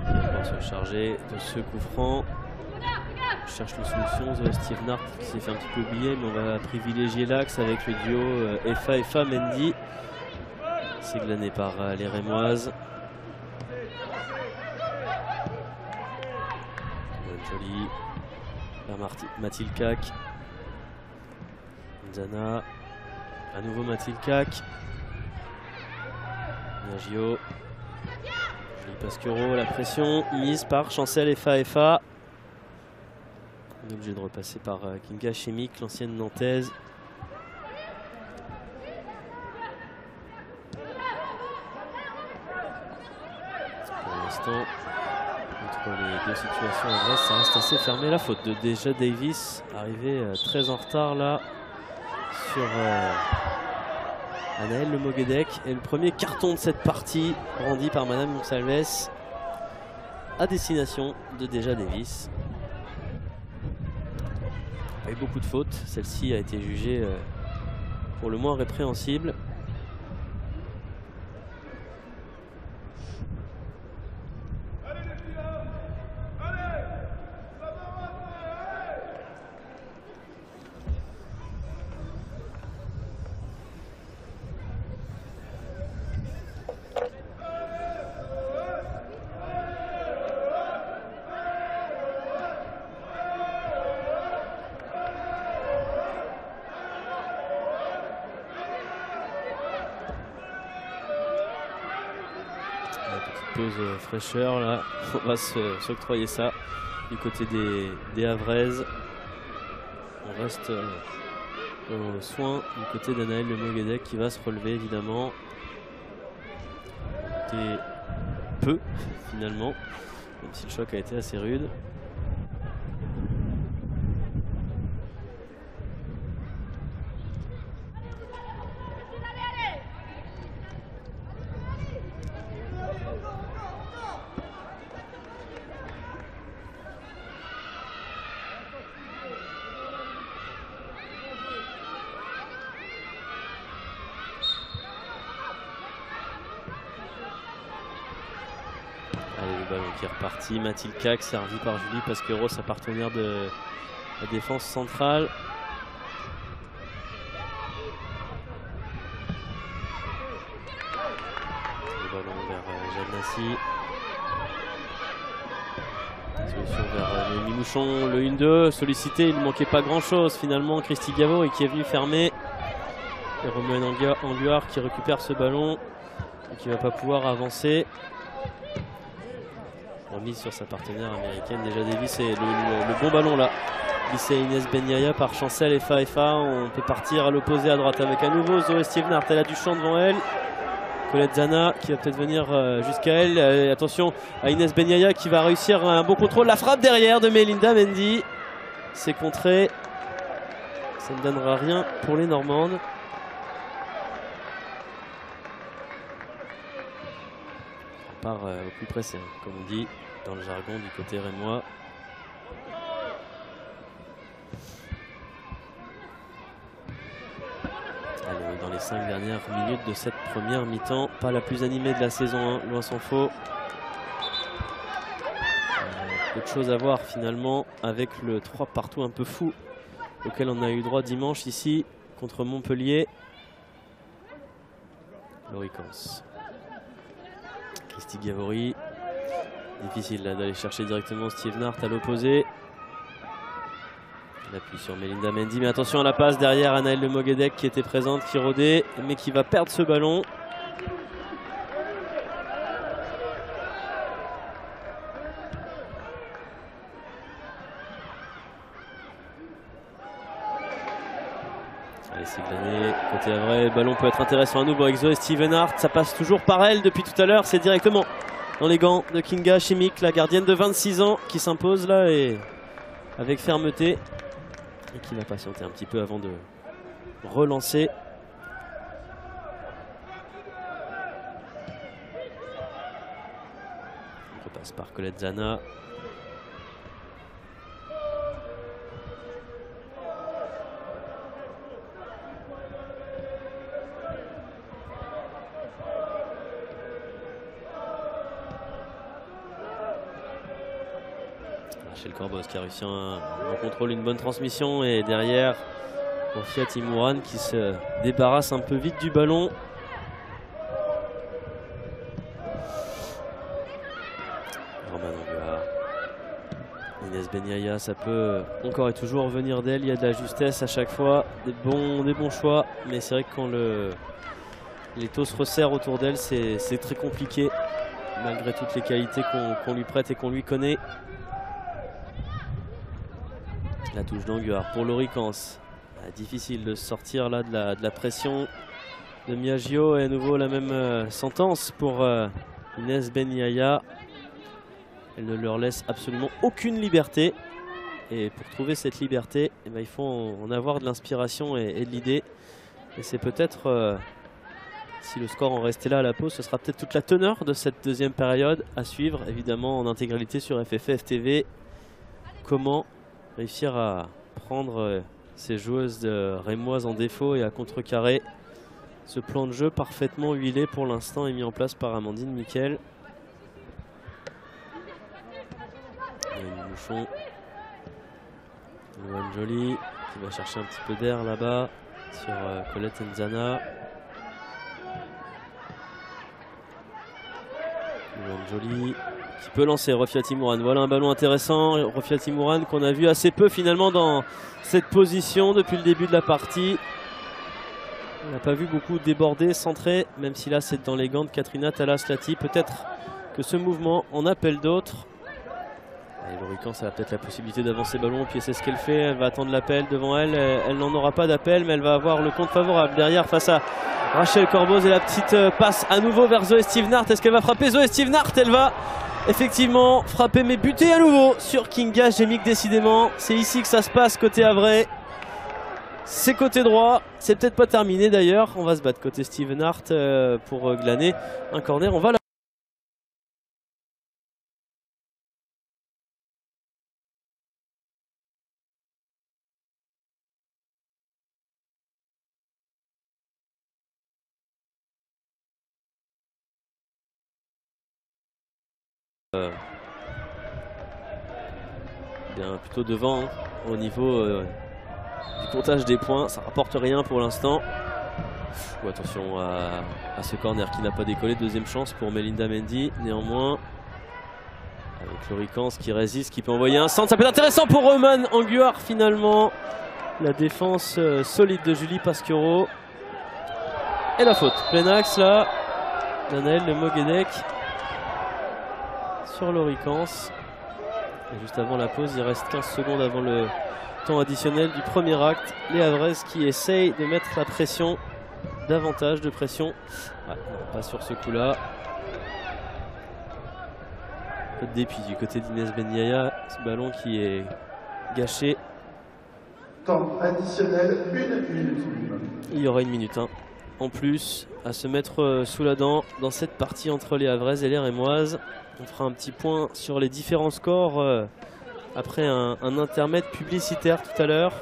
On va se charger de ce coup franc. Je cherche une solution. Steve Nart qui s'est fait un petit peu oublier, mais on va privilégier l'axe avec le duo Efa Mendy. C'est glané par les Rémoises. Joli. Mathilde Cac. Zana. À nouveau Mathilde Cac. Biagio. Joli Pasquero. La pression mise par Chancel Efa. On est obligé de repasser par Kinga Chemique, l'ancienne nantaise. Pour l'instant, entre les deux situations adverses, ça reste assez fermé. La faute de Deja Davis, arrivé très en retard là sur Anaëlle Le Moguedec. Et le premier carton de cette partie, brandi par Madame Gonçalves, à destination de Deja Davis. Il y a eu beaucoup de fautes, celle-ci a été jugée pour le moins répréhensible. Pause fraîcheur là, on va s'octroyer ça du côté des Havraises. On reste aux soins du côté d'Anaëlle Le Moguedec qui va se relever évidemment. C'était peu finalement, même si le choc a été assez rude. Le ballon qui est reparti. Mathilde Cac, servi par Julie Pasquero, sa partenaire de la défense centrale. Le ballon vers Jeanne Nassi. Solution vers Noémie Mouchon. Le 1-2 sollicité, il ne manquait pas grand chose finalement. Christy Gavo et qui est venu fermer. Et Romain Anguard qui récupère ce ballon et qui ne va pas pouvoir avancer. Remise sur sa partenaire américaine. Déjà Davis et le bon ballon là. Glissé Inès Benyaya par Chancel FA. On peut partir à l'opposé à droite avec à nouveau Zoé Stevenart. Elle a du champ devant elle. Colette Zana qui va peut-être venir jusqu'à elle. Attention à Inès Benyaya qui va réussir un bon contrôle. La frappe derrière de Melinda Mendy. C'est contré. Ça ne donnera rien pour les Normandes. On part au plus pressé, comme on dit dans le jargon du côté rémois. Allez, on est dans les 5 dernières minutes de cette première mi-temps. Pas la plus animée de la saison 1, loin s'en faut. Peu de choses à voir finalement avec le 3 partout un peu fou auquel on a eu droit dimanche ici contre Montpellier. Loricans. Christy Gavori. Difficile d'aller chercher directement Stevenart à l'opposé. L'appui sur Melinda Mendy, mais attention à la passe derrière Anaëlle Le Moguedec qui était présente, qui rôdait, mais qui va perdre ce ballon. Allez, c'est glané, côté Havre, le ballon peut être intéressant à nouveau avec Zoé Stevenart, ça passe toujours par elle depuis tout à l'heure, c'est directement dans les gants de Kinga Chimique, la gardienne de 26 ans qui s'impose là et avec fermeté. Et qui va patienter un petit peu avant de relancer. On repasse par Colette Zana. Rachel Corbos qui a réussi un bon contrôle, une bonne transmission et derrière Rofia Timouran qui se débarrasse un peu vite du ballon. Romain Anguard. Inès Benyaya, ça peut encore et toujours venir d'elle, il y a de la justesse à chaque fois, des bons choix, mais c'est vrai que quand les taux se resserrent autour d'elle, c'est très compliqué malgré toutes les qualités qu'on lui prête et qu'on lui connaît. La touche d'Anguard pour Loricans. Difficile de sortir là de la pression de Miaggio. Et à nouveau la même sentence pour Inès Benyaya. Elle ne leur laisse absolument aucune liberté. Et pour trouver cette liberté, eh ben, il faut en avoir de l'inspiration et de l'idée. Et c'est peut-être, si le score en restait là à la pause, ce sera peut-être toute la teneur de cette deuxième période à suivre, évidemment en intégralité sur FFF TV. Comment réussir à prendre ces joueuses rémoises en défaut et à contrecarrer ce plan de jeu parfaitement huilé pour l'instant et mis en place par Amandine Miquel. Une Mouchon. Louane Joly qui va chercher un petit peu d'air là-bas sur Colette Nzana. Louane Joly qui peut lancer Rofia Timouran. Voilà un ballon intéressant. Rofia Timouran qu'on a vu assez peu finalement dans cette position depuis le début de la partie. On n'a pas vu beaucoup déborder, centrer, même si là c'est dans les gants de Katrina Talas-Lati. Peut-être que ce mouvement en appelle d'autres. Et Loricans a peut-être la possibilité d'avancer ballon, puis c'est ce qu'elle fait. Elle va attendre l'appel devant elle. Elle n'en aura pas d'appel, mais elle va avoir le compte favorable derrière face à Rachel Corbos. Et la petite passe à nouveau vers Zoé Stevenart. Est-ce qu'elle va frapper Zoé Stevenart? Elle va effectivement frapper, mais buter à nouveau sur Kinga Chimique décidément. C'est ici que ça se passe côté Havre. C'est côté droit. C'est peut-être pas terminé d'ailleurs. On va se battre côté Stevenart pour glaner un corner. On va la Bien plutôt devant hein, au niveau du comptage des points. Ça rapporte rien pour l'instant. Attention à ce corner qui n'a pas décollé. Deuxième chance pour Melinda Mendy. Néanmoins, avec Loricans qui résiste, qui peut envoyer un centre. Ça peut être intéressant pour Roman Anguard finalement. La défense solide de Julie Pasquero. Et la faute. Plein axe là. Anaël Le Moguedec sur Loricans. Et juste avant la pause, il reste 15 secondes avant le temps additionnel du premier acte. Les Havraises qui essayent de mettre la pression, davantage de pression. Ouais, pas sur ce coup-là. Pas de dépit du côté d'Inès Benyaya. Ce ballon qui est gâché. Temps additionnel, 1 minute. Il y aura 1 minute hein, en plus à se mettre sous la dent dans cette partie entre les Havraises et les Rémoises. On fera un petit point sur les différents scores après un intermède publicitaire tout à l'heure.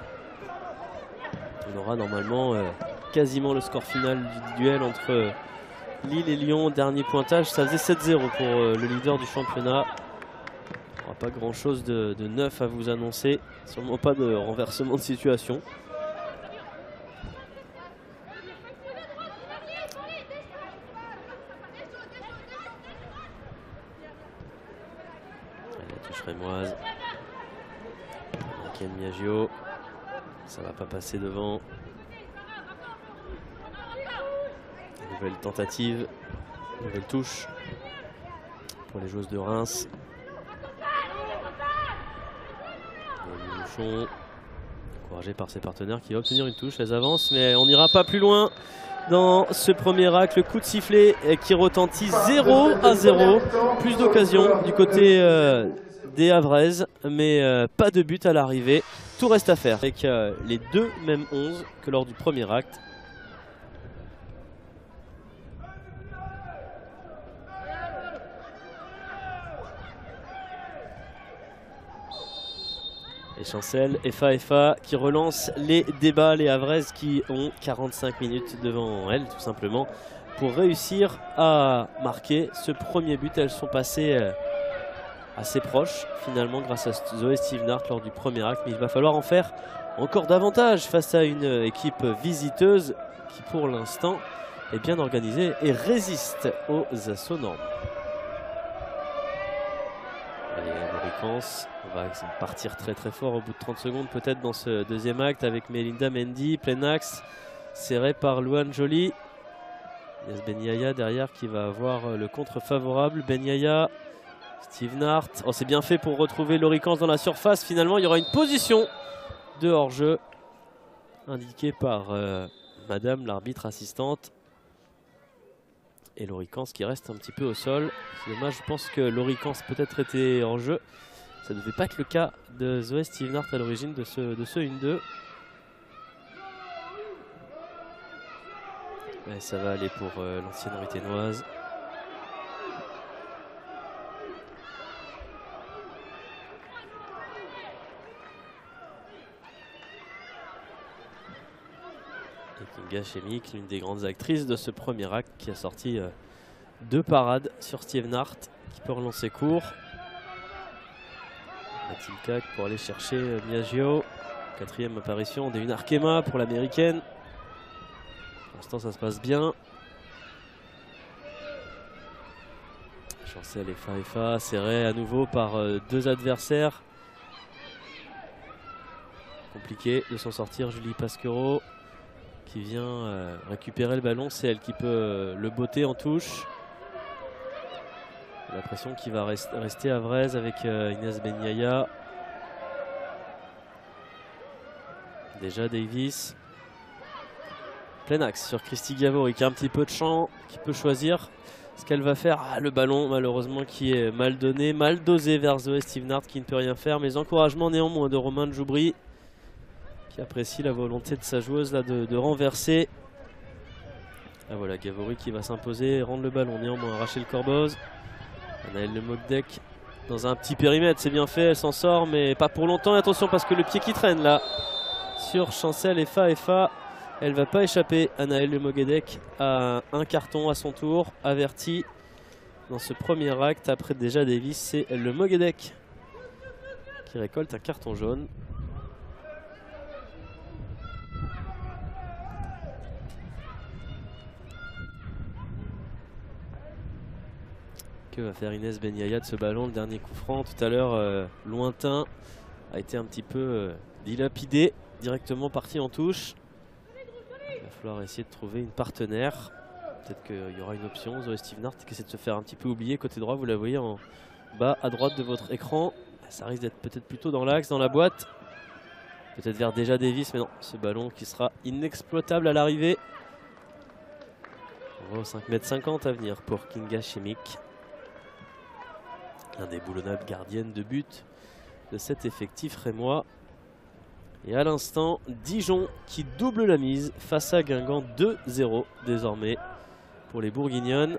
On aura normalement quasiment le score final du duel entre Lille et Lyon. Dernier pointage, ça faisait 7-0 pour le leader du championnat. Il n'y aura pas grand chose de neuf à vous annoncer. Sûrement pas de renversement de situation. Rémoise. Ken Miagio. Ça va pas passer devant. Nouvelle tentative. Nouvelle touche pour les joueuses de Reims. Bouchon. Encouragé par ses partenaires qui va obtenir une touche. Elles avancent mais on n'ira pas plus loin dans ce premier acte. Le coup de sifflet qui retentit 0-0. Plus d'occasions du côté des Havraises, mais pas de but à l'arrivée. Tout reste à faire avec les deux mêmes 11 que lors du premier acte. Et Chancel, FA qui relance les débats. Les Havraises qui ont 45 minutes devant elles tout simplement pour réussir à marquer ce premier but. Elles sont passées assez proches finalement grâce à Zoé Stevenart lors du premier acte, mais il va falloir en faire encore davantage face à une équipe visiteuse qui pour l'instant est bien organisée et résiste aux assauts normands. Allez, Loricans, on va partir très fort au bout de 30 secondes peut-être dans ce deuxième acte avec Melinda Mendy, plein axe serré par Louane Joly. Inès Benyaya derrière qui va avoir le contre favorable. Benyaya, Stevenart, oh, c'est bien fait pour retrouver Loricans dans la surface. Finalement il y aura une position de hors-jeu indiquée par Madame l'arbitre assistante. Et Loricans qui reste un petit peu au sol. C'est dommage, je pense que Loricans peut-être était en jeu. Ça ne devait pas être le cas de Zoé Stevenart à l'origine de ce 1-2. Et ça va aller pour l'ancienne Ruténoise. Kinga Chemik, l'une des grandes actrices de ce premier acte qui a sorti 2 parades sur Stevenart qui peut relancer court. Mathilde pour aller chercher Miagio. 4e apparition d'Eun Arkema pour l'américaine. Pour l'instant ça se passe bien. Chancel et FA serré à nouveau par 2 adversaires. Compliqué de s'en sortir. Julie Pasquero qui vient récupérer le ballon, c'est elle qui peut le botter en touche. La pression qui va rester à Vraise avec Inès Benyaya. Déjà Davis. Plein axe sur Christy Gavori qui a un petit peu de champ, qui peut choisir ce qu'elle va faire. Ah, le ballon malheureusement qui est mal donné, mal dosé vers Zoé Stevenart qui ne peut rien faire. Mais encouragements néanmoins de Romain Djoubri qui apprécie la volonté de sa joueuse là de renverser. Ah, voilà Gavori qui va s'imposer, rendre le ballon néanmoins à Rachel Corboz. Anaël Le Moguedec dans un petit périmètre, c'est bien fait, elle s'en sort mais pas pour longtemps. Et attention parce que le pied qui traîne là sur Chancel et FA, elle va pas échapper. Anaël Le Moguedec a un carton à son tour, averti. dans ce premier acte. Après déjà Davis, c'est le Moguédec qui récolte un carton jaune. Que va faire Inès Benyaya de ce ballon? Le dernier coup franc tout à l'heure lointain a été un petit peu dilapidé, directement parti en touche. Il va falloir essayer de trouver une partenaire. Peut-être qu'il y aura une option. Zoé Stevenart qui essaie de se faire un petit peu oublier. Côté droit, vous la voyez en bas à droite de votre écran. Ça risque d'être peut-être plutôt dans l'axe, dans la boîte. Peut-être vers déjà Davis, mais non. Ce ballon qui sera inexploitable à l'arrivée. On va au 5,50 m à venir pour Kinga Chemic. Indéboulonnable gardienne de but de cet effectif rémois. Et à l'instant, Dijon qui double la mise face à Guingamp, 2-0 désormais pour les Bourguignonnes.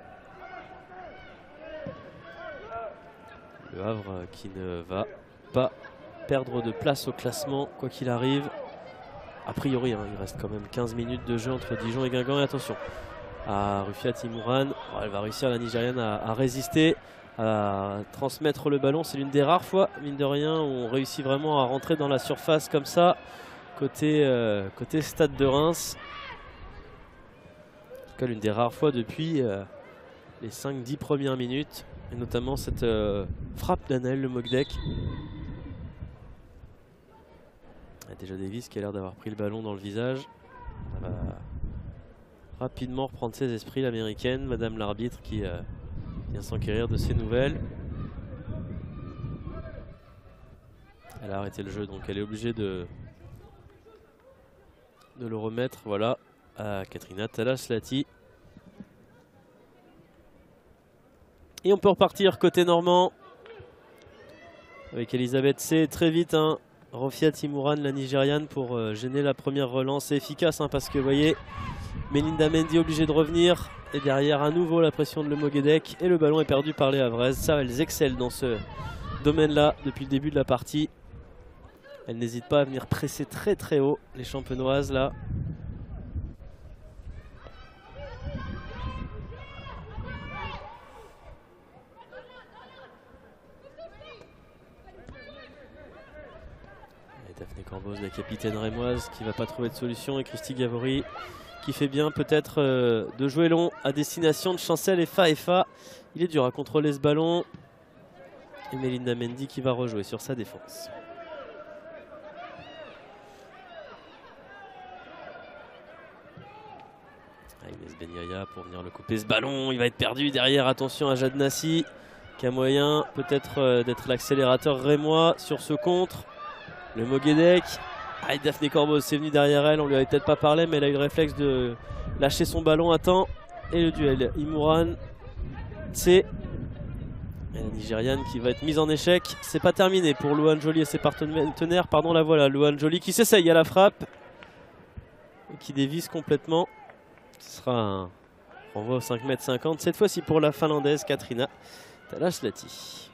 Le Havre qui ne va pas perdre de place au classement quoi qu'il arrive. A priori, hein, il reste quand même 15 minutes de jeu entre Dijon et Guingamp. Et attention à Rufiat Imouran. Elle va réussir, la Nigériane, à résister, à transmettre le ballon. C'est l'une des rares fois, mine de rien, où on réussit vraiment à rentrer dans la surface comme ça, côté Stade de Reims. En tout cas, l'une des rares fois depuis les 5-10 premières minutes, et notamment cette frappe d'Anaël Le Moguédec. Il y a déjà Davis qui a l'air d'avoir pris le ballon dans le visage. Elle va rapidement reprendre ses esprits, l'américaine, Madame l'arbitre, qui vient s'enquérir de ces nouvelles. Elle a arrêté le jeu, donc elle est obligée de le remettre, voilà, à Katrina Talaslati. Et on peut repartir côté normand avec Elisabeth C. Très vite, hein, Rofiat Imouran, la Nigériane, pour gêner la première relance. C'est efficace, hein, parce que vous voyez, Melinda Mendy obligée de revenir. Et derrière, à nouveau, la pression de Le Moguédec. Et le ballon est perdu par les Havraises. Ça, elles excellent dans ce domaine-là depuis le début de la partie. Elles n'hésitent pas à venir presser très très haut, les champenoises, là. Et Daphné Corboz, la capitaine rémoise, qui va pas trouver de solution. Et Christy Gavori, qui fait bien peut-être de jouer long à destination de Chancel et Fa. Il est dur à contrôler ce ballon. Et Melinda Mendy qui va rejouer sur sa défense. Inès Benyaya pour venir le couper ce ballon. Il va être perdu derrière. Attention à Jade Nassi qui a moyen peut-être d'être l'accélérateur rémois sur ce contre. Le Moguédec. Ah, Daphné Corboz, c'est venu derrière elle, on lui avait peut-être pas parlé, mais elle a eu le réflexe de lâcher son ballon à temps. Et le duel, Imouran, c'est la Nigériane qui va être mise en échec. C'est pas terminé pour Louane Joly et ses partenaires. Pardon, la voilà, Louane Joly qui s'essaye à la frappe. Et qui dévisse complètement. Ce sera un renvoi au 5,50 m, cette fois-ci pour la Finlandaise Katrina Talaslati.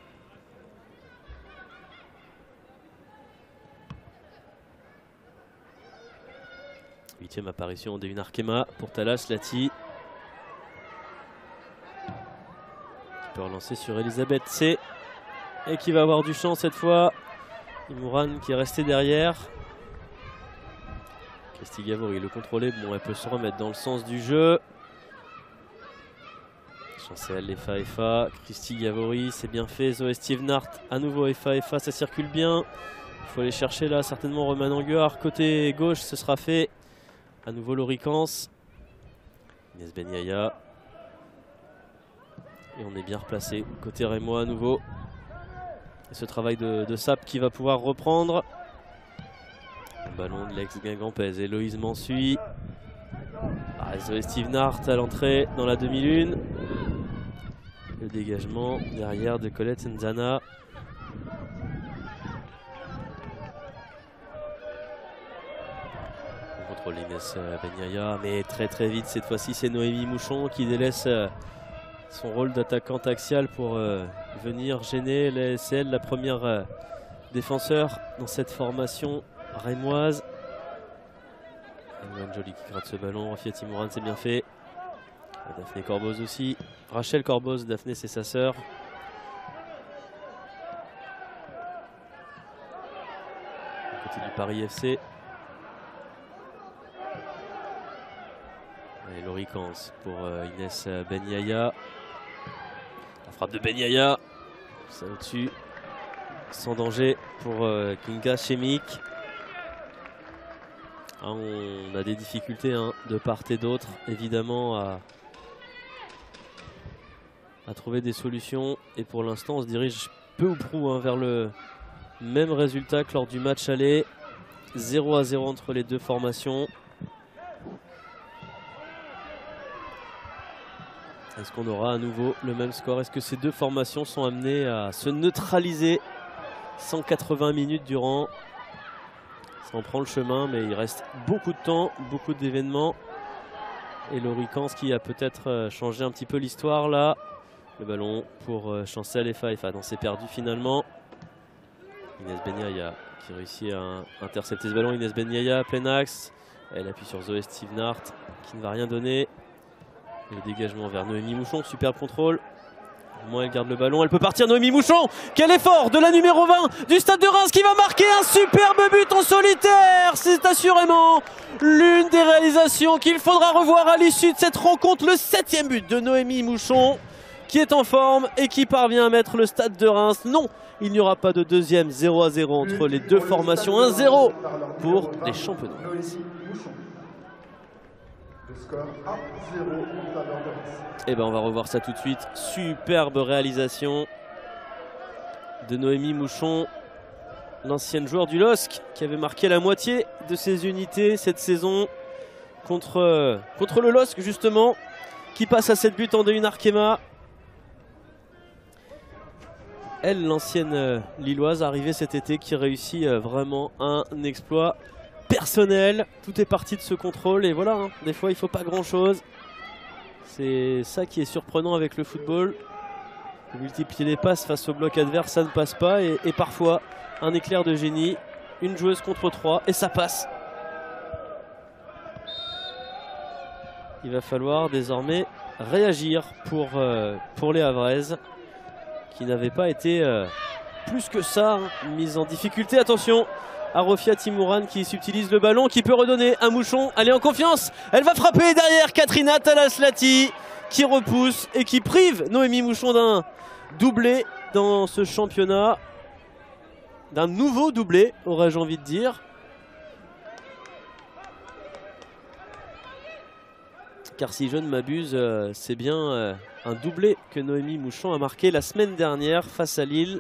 Huitième apparition d'Evin Arkema pour Talaslati. Qui peut relancer sur Elisabeth C. Et qui va avoir du champ cette fois. Imouran qui est resté derrière. Christy Gavori, le contrôler, bon, elle peut se remettre dans le sens du jeu. Chancel, Fa. Christy Gavori, c'est bien fait. Zoé Stevenart, à nouveau Fa, ça circule bien. Il faut aller chercher là, certainement Roman Anguard. Côté gauche, ce sera fait. À nouveau Loricans. Inès Benyaya. Et on est bien replacé. Côté rémois à nouveau. Et ce travail de Sap qui va pouvoir reprendre. Le ballon de l'ex-Guingampaise. Héloïse Mansuy. Zoé Stevenart à l'entrée dans la demi-lune. Le dégagement derrière de Colette Nzana. On contrôle Inès Benyaya, mais très vite cette fois-ci c'est Noémie Mouchon qui délaisse son rôle d'attaquante axiale pour venir gêner l'ASL, la première défenseur dans cette formation rémoise. Louane Joly qui gratte ce ballon, Rafiat Imouran, c'est bien fait. Daphné Corboz aussi. Rachel Corboz, Daphné c'est sa sœur. Du côté du Paris FC. Et Laurie Kans pour Inès Ben Yaya. La frappe de Ben Yaya. Ça au-dessus. Sans danger pour Kinga Chemik. Ah, on a des difficultés de part et d'autre, évidemment, à trouver des solutions. Et pour l'instant, on se dirige peu ou prou vers le même résultat que lors du match aller. 0-0 entre les deux formations. Est-ce qu'on aura à nouveau le même score? Est-ce que ces deux formations sont amenées à se neutraliser 180 minutes durant? Ça en prend le chemin, mais il reste beaucoup de temps, beaucoup d'événements. Et Laurie Kans qui a peut-être changé un petit peu l'histoire là. Le ballon pour Chancel et Faifa. Non, c'est perdu finalement. Inès Ben Yaya qui réussit à intercepter ce ballon. Inès Ben Yaya, plein axe. Elle appuie sur Zoé Stevenart qui ne va rien donner. Le dégagement vers Noémie Mouchon, superbe contrôle. Au moins elle garde le ballon, elle peut partir Noémie Mouchon. Quel effort de la numéro 20 du Stade de Reims qui va marquer un superbe but en solitaire. C'est assurément l'une des réalisations qu'il faudra revoir à l'issue de cette rencontre. Le 7e but de Noémie Mouchon qui est en forme et qui parvient à mettre le Stade de Reims. Non, il n'y aura pas de deuxième. 0-0 entre les deux formations. 1-0 pour les champions. Et ben on va revoir ça tout de suite. Superbe réalisation de Noémie Mouchon, l'ancienne joueur du LOSC qui avait marqué la moitié de ses unités cette saison contre le LOSC justement, qui passe à 7 buts en D1 Arkema. Elle, l'ancienne Lilloise arrivée cet été, qui réussit vraiment un exploit personnel. Tout est parti de ce contrôle et voilà, des fois il faut pas grand chose. C'est ça qui est surprenant avec le football. Multiplier les passes face au bloc adverse, ça ne passe pas. Et parfois, un éclair de génie, une joueuse contre 3 et ça passe. Il va falloir désormais réagir pour les Havraises, qui n'avaient pas été plus que ça mises en difficulté. Attention à Rofia Timouran qui subtilise le ballon, qui peut redonner à Mouchon. Elle est en confiance, elle va frapper derrière. Katrina Talaslati qui repousse et qui prive Noémie Mouchon d'un doublé dans ce championnat. D'un nouveau doublé, aurais-je envie de dire. Car si je ne m'abuse, c'est bien un doublé que Noémie Mouchon a marqué la semaine dernière face à Lille.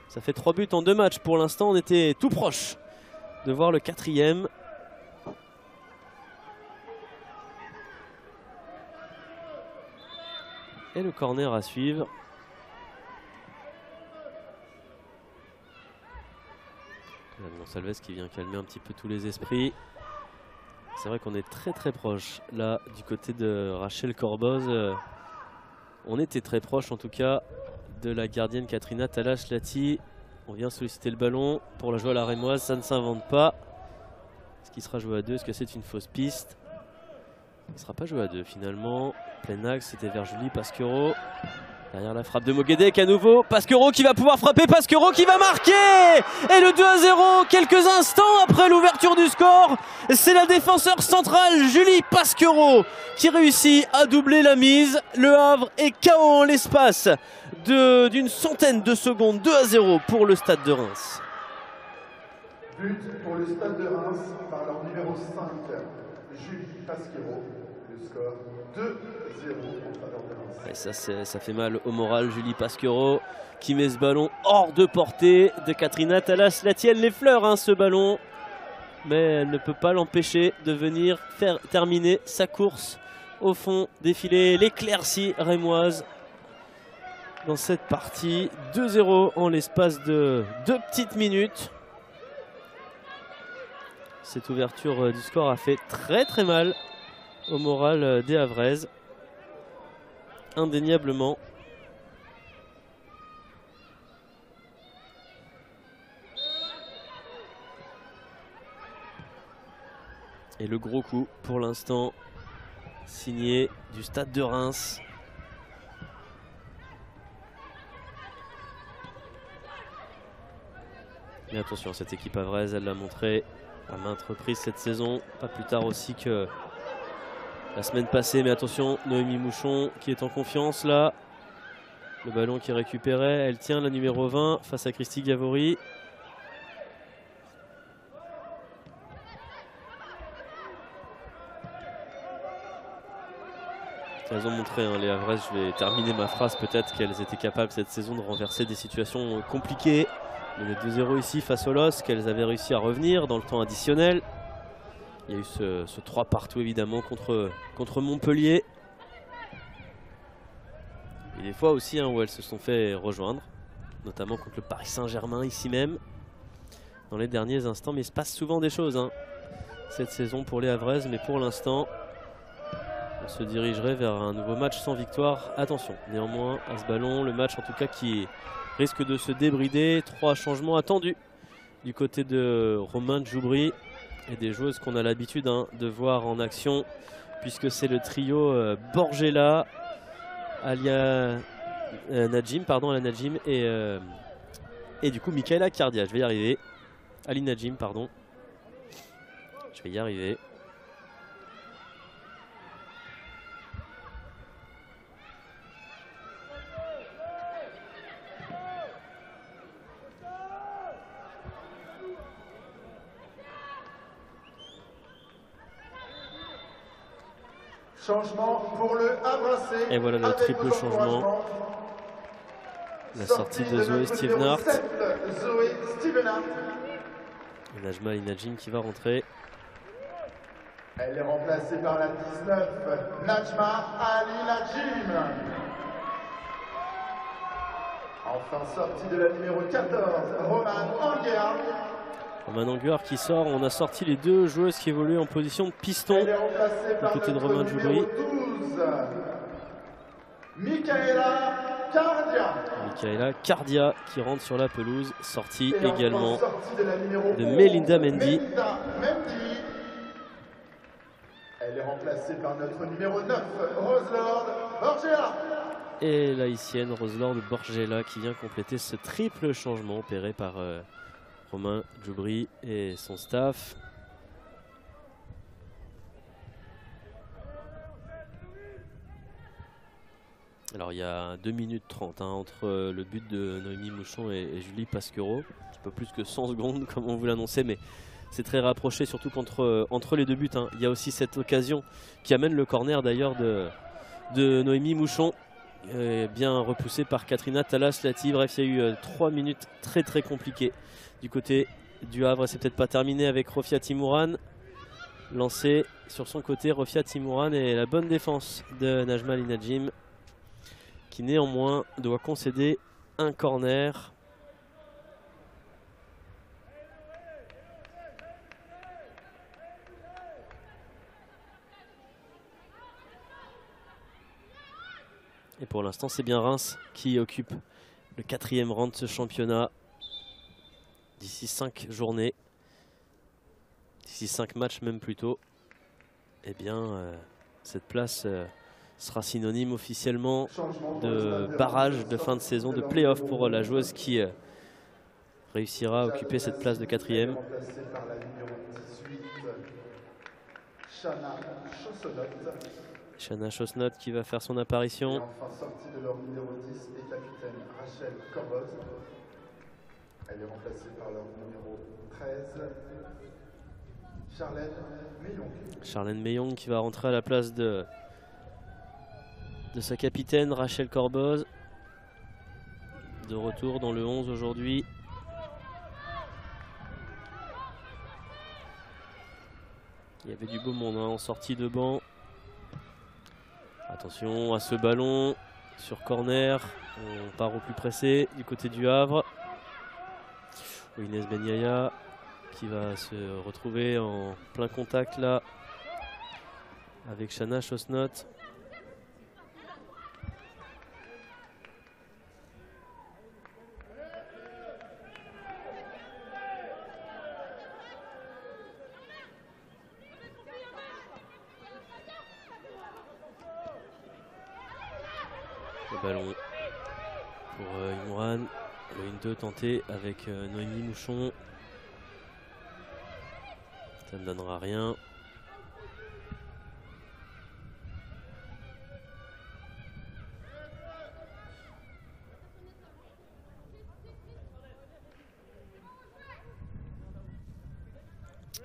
Ça fait 3 buts en 2 matchs. Pour l'instant, on était tout proche de voir le 4e. Et le corner à suivre. Gonçalves qui vient calmer un petit peu tous les esprits. C'est vrai qu'on est très très proche là du côté de Rachel Corboz. On était très proche en tout cas de la gardienne Katrina Talaslati. On vient solliciter le ballon pour la jouer à la rémoise, ça ne s'invente pas. Est-ce qu'il sera joué à 2? Est-ce que c'est une fausse piste? Il ne sera pas joué à 2 finalement. Plein axe, c'était vers Julie Pasquero. Derrière la frappe de Moguedek à nouveau. Pasquero qui va pouvoir frapper, Pasquero qui va marquer. Et le 2-0 quelques instants après l'ouverture du score. C'est la défenseur centrale Julie Pasquero qui réussit à doubler la mise. Le Havre est KO en l'espace d'une centaine de secondes. 2-0 pour le Stade de Reims. But pour le Stade de Reims par leur numéro 5, Julie Pasquero. Le score 2-0 en faveur de Reims. Et ça fait mal au moral. Julie Pasquero qui met ce ballon hors de portée de Katrina Talaslati. Elle l'effleure ce ballon, mais elle ne peut pas l'empêcher de venir terminer sa course au fond des filets. L'éclaircie rémoise dans cette partie. 2-0 en l'espace de 2 petites minutes. Cette ouverture du score a fait très très mal au moral des Havraises. Indéniablement. Et le gros coup pour l'instant signé du Stade de Reims. Mais attention, cette équipe havraise, elle l'a montré à maintes reprises cette saison, pas plus tard aussi que la semaine passée. Mais attention, Noémie Mouchon qui est en confiance là. Le ballon qui est récupéré, elle tient la numéro 20 face à Christy Gavory. Elles ont montré, hein, les Havraises, je vais terminer ma phrase, peut-être qu'elles étaient capables cette saison de renverser des situations compliquées. Il y avait 2-0 ici face au LOSC, qu'elles avaient réussi à revenir dans le temps additionnel. Il y a eu ce 3 partout évidemment contre Montpellier. Et des fois aussi où elles se sont fait rejoindre, notamment contre le Paris Saint-Germain ici même, dans les derniers instants. Mais il se passe souvent des choses cette saison pour les Havraises, mais pour l'instant, on se dirigerait vers un nouveau match sans victoire. Attention néanmoins à ce ballon, le match en tout cas qui risque de se débrider. 3 changements attendus du côté de Romain Djoubri et des joueuses qu'on a l'habitude de voir en action, puisque c'est le trio Borgella, Alia Najim et du coup Michaela Cardia. Je vais y arriver. Ali Najim, pardon. Je vais y arriver. Changement pour le Havre. Et voilà le triple changement. La sortie de Zoé Stevenart. Et Najma Ali Najim qui va rentrer. Elle est remplacée par la 19, Najma Ali Najim. Enfin sortie de la numéro 14, Romane Anguiar. Romain Anguiar qui sort. On a sorti les 2 joueuses qui évoluent en position de piston du côté de Romain Djoubri. Michaela Cardia qui rentre sur la pelouse, sortie également de Melinda Mendy. Elle est remplacée par notre numéro 9, Roselord Borgella. Et la haïtienne Roselord Borgella qui vient compléter ce triple changement opéré par Romain Djoubri et son staff. Alors il y a 2 minutes 30 entre le but de Noémie Mouchon et Julie Pasquereau. Un petit peu plus que 100 secondes comme on vous l'annonçait, mais c'est très rapproché, surtout entre les 2 buts. Il y a aussi cette occasion qui amène le corner d'ailleurs de Noémie Mouchon, bien repoussé par Katrina Talas-Lati. Bref, il y a eu 3 minutes très très compliquées du côté du Havre. C'est peut-être pas terminé avec Rofia Timouran. Lancé sur son côté, Rofia Timouran, et la bonne défense de Najma Ali Najim, qui néanmoins doit concéder un corner. Et pour l'instant, c'est bien Reims qui occupe le 4e rang de ce championnat. D'ici 5 journées, d'ici 5 matchs même plutôt, eh bien, cette place sera synonyme officiellement de barrage de fin de saison, de play-off pour la joueuse qui réussira à occuper cette place de 4e. Chana Chosnot qui va faire son apparition. Et enfin sortie de leur numéro 10 et capitaine Rachel Corboz. Elle est remplacée par leur numéro 13, Charlène Meillong. Charlène Meillong qui va rentrer à la place de sa capitaine Rachel Corboz. De retour dans le 11 aujourd'hui. Il y avait du beau monde en sortie de banc. Attention à ce ballon sur corner. On part au plus pressé du côté du Havre. Inès Benyaya qui va se retrouver en plein contact là avec Chana Chosnot. Le ballon pour Imran. Le 1-2 tenté avec Noémie Mouchon. Ça ne donnera rien.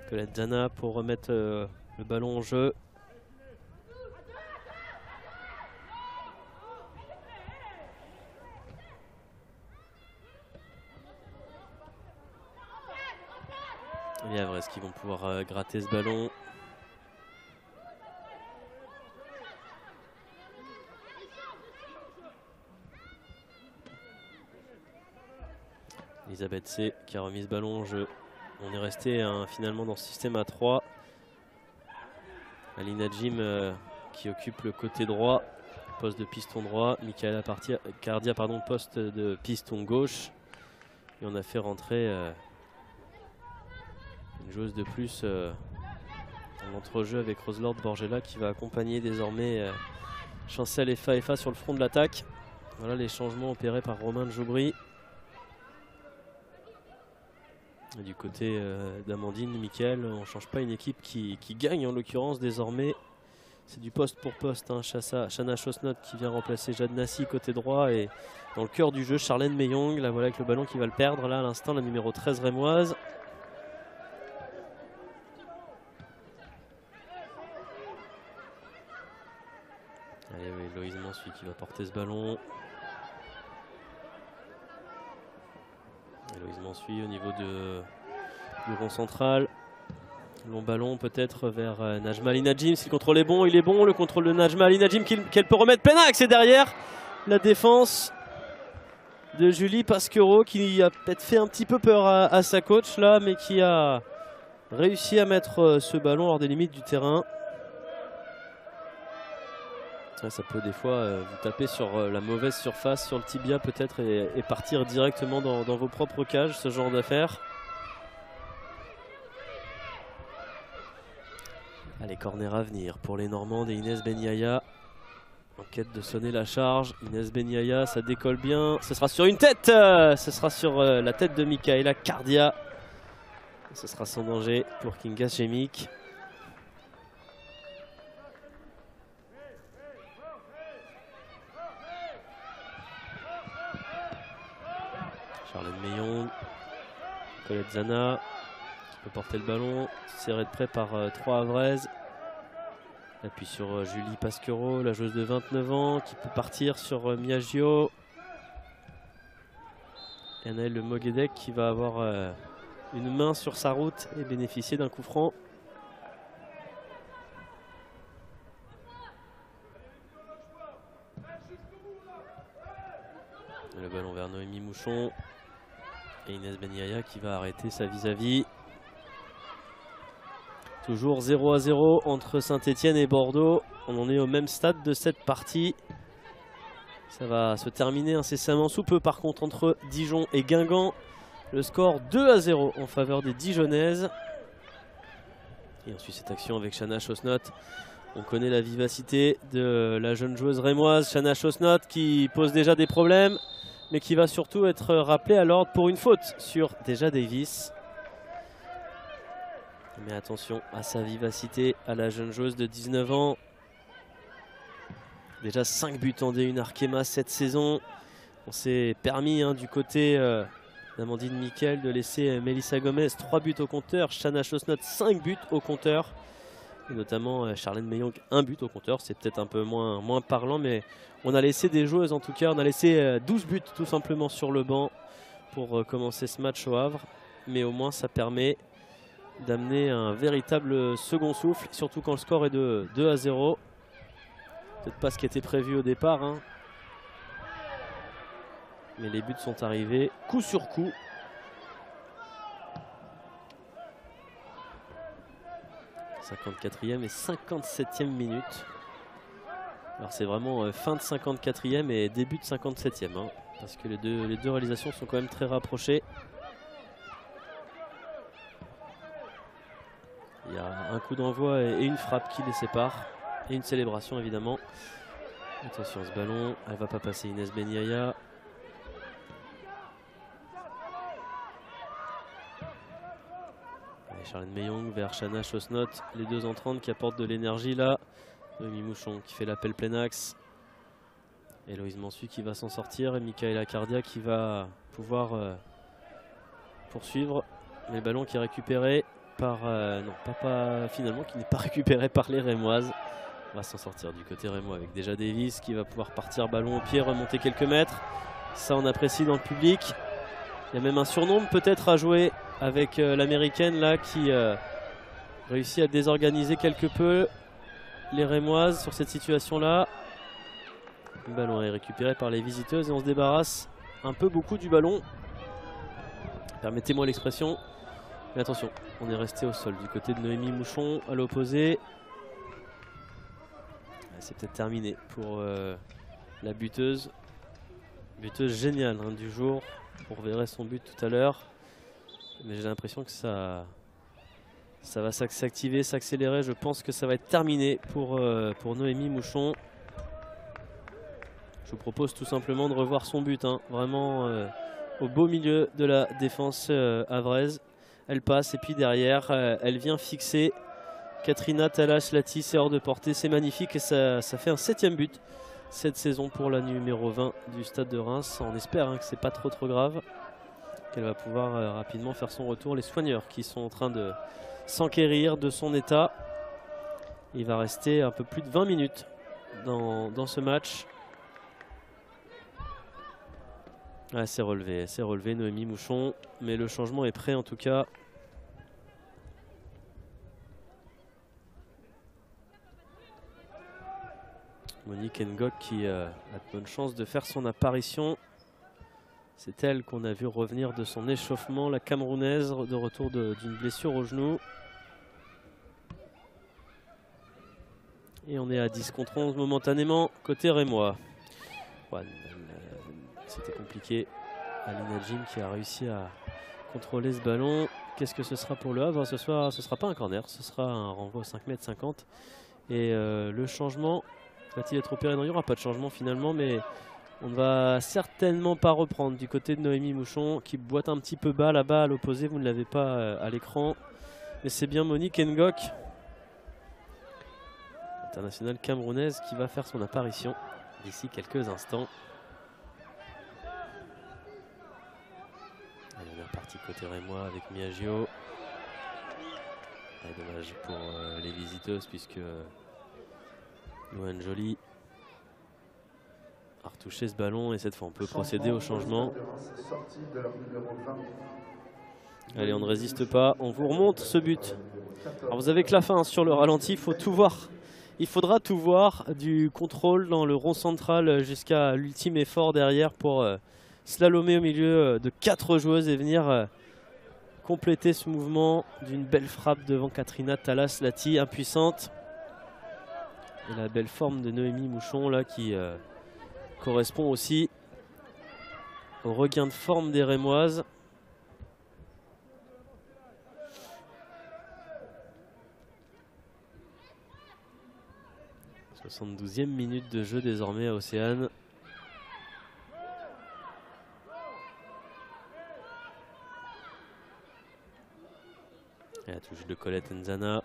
Colette Zana pour remettre le ballon en jeu. Les Havres, est-ce qu'ils vont pouvoir gratter ce ballon? Elisabeth C qui a remis ce ballon en jeu. On est resté finalement dans ce système à 3. Alina Jim qui occupe le côté droit, poste de piston droit. Michaela Cardia, poste de piston gauche. Et on a fait rentrer une joueuse de plus en entrejeu avec Roselord Borgella qui va accompagner désormais Chancel et Faefa sur le front de l'attaque. Voilà les changements opérés par Romain Joubry. Et du côté d'Amandine, Mickaël, on ne change pas une équipe qui gagne en l'occurrence désormais. C'est du poste pour poste. Hein. Shana Chosnot qui vient remplacer Jade Nassi côté droit. Et dans le cœur du jeu, Charlène Meyong. Là voilà avec le ballon qui va le perdre. Là à l'instant, la numéro 13 rémoise. Allez, oui, Loïse Mansuy qui va porter ce ballon. Loïse Mansuy au niveau du rond central. Long ballon peut-être vers Najma Alina-Jim. Si le contrôle est bon, il est bon. Le contrôle de Najma Alina-Jim qu'elle peut remettre plein axe. Et derrière, la défense de Julie Pasquero qui a peut-être fait un petit peu peur à sa coach là, mais qui a réussi à mettre ce ballon hors des limites du terrain. Ça peut des fois vous taper sur la mauvaise surface, sur le tibia peut-être et partir directement dans vos propres cages, ce genre d'affaires. Allez, corner à venir pour les Normandes et Inès Benyaya. En quête de sonner la charge. Inès Benyaya, ça décolle bien. Ce sera sur une tête. Ce sera sur la tête de Michaela Cardia. Ce sera sans danger pour Kinga Chemik. Charlène Meillon, Colette Zana qui peut porter le ballon, serré de près par 3 Havraises. Appui sur Julie Pasquero, la joueuse de 29 ans qui peut partir sur Miagio. Et Anaëlle Le Moguedec qui va avoir une main sur sa route et bénéficier d'un coup franc. Le ballon vers Noémie Mouchon. Et Inès Benyaya qui va arrêter sa vis-à-vis. Toujours 0-0 entre Saint-Etienne et Bordeaux. On en est au même stade de cette partie. Ça va se terminer incessamment sous peu par contre entre Dijon et Guingamp. Le score 2-0 en faveur des Dijonnaises. Et ensuite cette action avec Shana Chosnot. On connaît la vivacité de la jeune joueuse rémoise Shana Chosnot qui pose déjà des problèmes, mais qui va surtout être rappelée à l'ordre pour une faute sur Deja Davis. Mais attention à sa vivacité à la jeune joueuse de 19 ans. Déjà 5 buts en D1 Arkema cette saison. On s'est permis du côté d'Amandine Mickaël de laisser Mélissa Gomez 3 buts au compteur. Shana Chosnot 5 buts au compteur. Et notamment Charlène Meillon 1 but au compteur. C'est peut-être un peu moins parlant, mais on a laissé des joueuses en tout cas. On a laissé 12 buts tout simplement sur le banc pour commencer ce match au Havre. Mais au moins ça permet d'amener un véritable second souffle, surtout quand le score est de 2-0. Peut-être pas ce qui était prévu au départ, hein. Mais les buts sont arrivés coup sur coup. « 54e et 57e minute. Alors c'est vraiment fin de 54e et début de 57e, hein, parce que les deux réalisations sont quand même très rapprochées. Il y a un coup d'envoi et une frappe qui les sépare. Et une célébration évidemment. Attention ce ballon, elle va pas passer Inès Beniaya. Charlène Meyong vers Chana Chosnot, les deux entrantes qui apportent de l'énergie là. Noémie Mouchon qui fait l'appel plein axe. Héloïse Mansu qui va s'en sortir et Michaela Cardia qui va pouvoir poursuivre. Mais le ballon qui est récupéré par... non, finalement qui n'est pas récupéré par les Rémoises. On va s'en sortir du côté rémois avec déjà Davis qui va pouvoir partir ballon au pied, remonter quelques mètres. Ça on apprécie dans le public. Il y a même un surnombre peut-être à jouer avec l'américaine là qui réussit à désorganiser quelque peu les Rémoises sur cette situation là. Le ballon est récupéré par les visiteuses et on se débarrasse un peu beaucoup du ballon. Permettez-moi l'expression. Mais attention, on est resté au sol du côté de Noémie Mouchon à l'opposé. C'est peut-être terminé pour la buteuse. Buteuse géniale hein, du jour. On reverrait son but tout à l'heure. Mais j'ai l'impression que ça va s'activer, s'accélérer. Je pense que ça va être terminé pour Noémie Mouchon. Je vous propose tout simplement de revoir son but. Hein. Vraiment au beau milieu de la défense havraise. Elle passe et puis derrière, elle vient fixer Katrina Talas-Lati. C'est hors de portée, c'est magnifique. Et ça fait un 7e but cette saison pour la numéro 20 du Stade de Reims. On espère hein, que c'est pas trop grave. Qu'elle va pouvoir rapidement faire son retour. Les soigneurs qui sont en train de s'enquérir de son état. Il va rester un peu plus de 20 minutes dans ce match. Ah, c'est relevé Noémie Mouchon. Mais le changement est prêt en tout cas. Monique Ngok qui a de bonnes chances de faire son apparition. C'est elle qu'on a vu revenir de son échauffement, la Camerounaise, de retour d'une blessure au genou. Et on est à 10 contre 11 momentanément, côté rémois. C'était compliqué. Alina Jim qui a réussi à contrôler ce ballon. Qu'est-ce que ce sera pour le Havre? Ce soir, ce sera pas un corner, ce sera un renvoi au 5,50 m. Et le changement, va-t-il être opéré? Non, il n'y aura pas de changement finalement, mais on ne va certainement pas reprendre du côté de Noémie Mouchon qui boite un petit peu bas là-bas à l'opposé. Vous ne l'avez pas à l'écran, mais c'est bien Monique Ngok, internationale camerounaise, qui va faire son apparition d'ici quelques instants. Allez, on est reparti côté rémois avec Miagio. Dommage pour les visiteuses puisque Louane Joly a retouché ce ballon et cette fois on peut procéder au changement. Allez, on ne résiste pas, on vous remonte ce but. Alors vous avez que la fin sur le ralenti, il faut tout voir. Il faudra tout voir, du contrôle dans le rond central jusqu'à l'ultime effort derrière pour slalomer au milieu de 4 joueuses et venir compléter ce mouvement d'une belle frappe devant Katrina Talas-Lati, impuissante. Et la belle forme de Noémie Mouchon là qui correspond aussi au regain de forme des Rémoises. « 72e minute de jeu désormais à Océane. » Et la touche de Colette Nzana.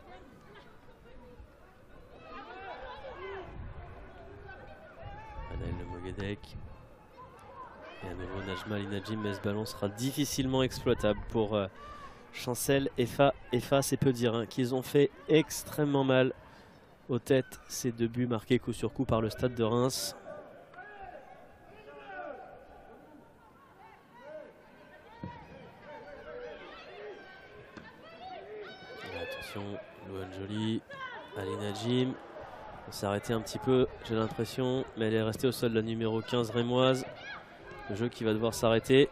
Anaël Mogedek. Et à nouveau Najma Linadjim, mais ce ballon sera difficilement exploitable pour Chancel, Effa, c'est peu dire hein, qu'ils ont fait extrêmement mal aux têtes ces 2 buts marqués coup sur coup par le Stade de Reims. Et attention, Louane Joly, Alina Jim. On s'est arrêté un petit peu, j'ai l'impression, mais elle est restée au sol, la numéro 15 rémoise. Le jeu qui va devoir s'arrêter.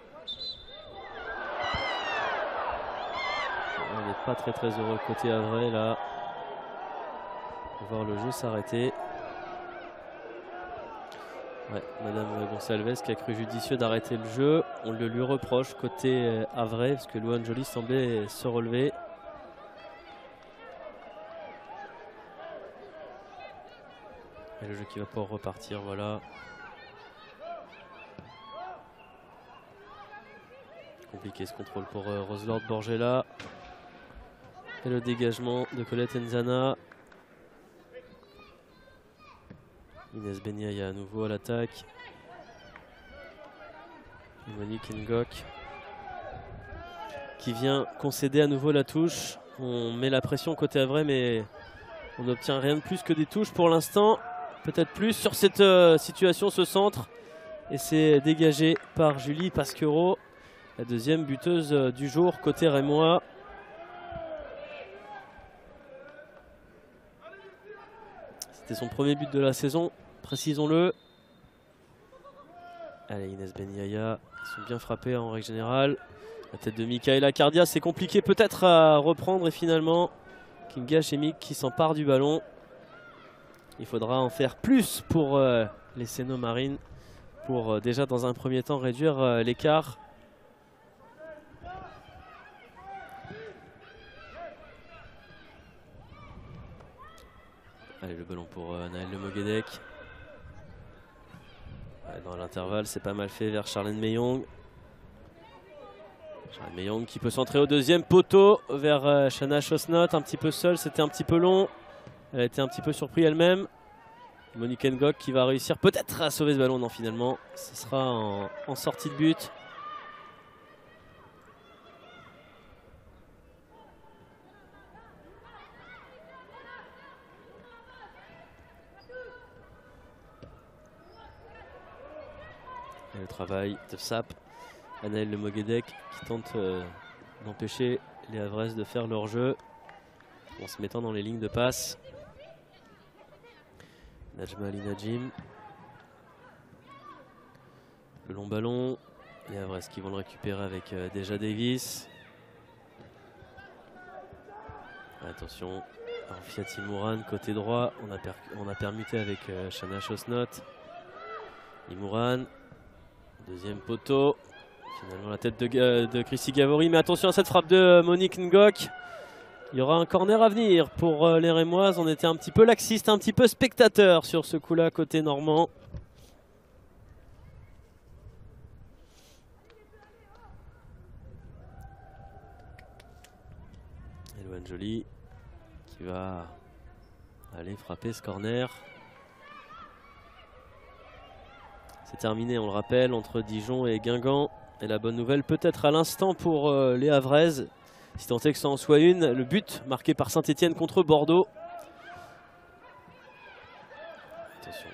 On n'est pas très heureux côté Havrais là. On va voir le jeu s'arrêter. Ouais, Madame Gonçalves qui a cru judicieux d'arrêter le jeu. On le lui reproche côté Havrais parce que Louane Joly semblait se relever. Et le jeu qui va pouvoir repartir, voilà. Compliqué ce contrôle pour Roselord Borgella. Et le dégagement de Colette Nzana. Inès Beniaya à nouveau à l'attaque. Monique Ngok qui vient concéder à nouveau la touche. On met la pression côté Havrais, mais on n'obtient rien de plus que des touches pour l'instant. Peut-être plus sur cette situation, ce centre. Et c'est dégagé par Julie Pasquereau, la deuxième buteuse du jour côté rémois. C'était son premier but de la saison, précisons-le. Allez, Inès Beniaya, ils sont bien frappés en règle générale. La tête de Michaela Cardia, c'est compliqué peut-être à reprendre. Et finalement, Kinga Chemic qui s'empare du ballon. Il faudra en faire plus pour les Sénomarines, pour déjà dans un premier temps réduire l'écart. Allez, le ballon pour Naël Le Moguedec. Dans l'intervalle, c'est pas mal fait vers Charlène Meyong. Charlène Meyong qui peut centrer au deuxième poteau vers Shana Chosnot, un petit peu seule, c'était un petit peu long. Elle a été un petit peu surprise elle-même. Monique Ngok qui va réussir peut-être à sauver ce ballon. Non, finalement, ce sera en sortie de but. Et le travail de Sap, Anaël Le Moguedec qui tente d'empêcher les Havraises de faire leur jeu en se mettant dans les lignes de passe. Najma Ali Najim. Le long ballon. Les Havraises qui vont le récupérer avec Deja Davis. Attention, Fiati Mouran côté droit. On a permuté avec Shana Chosnot. Imouran. Deuxième poteau. Finalement la tête de Chrissy Gavori. Mais attention à cette frappe de Monique Ngok. Il y aura un corner à venir pour les Rémoises. On était un petit peu laxiste, un petit peu spectateur sur ce coup-là côté normand. Eloane Joly qui va aller frapper ce corner. C'est terminé, on le rappelle, entre Dijon et Guingamp. Et la bonne nouvelle peut-être à l'instant pour les Havraises, si tant est que ça en soit une, le but marqué par Saint-Etienne contre Bordeaux. Attention,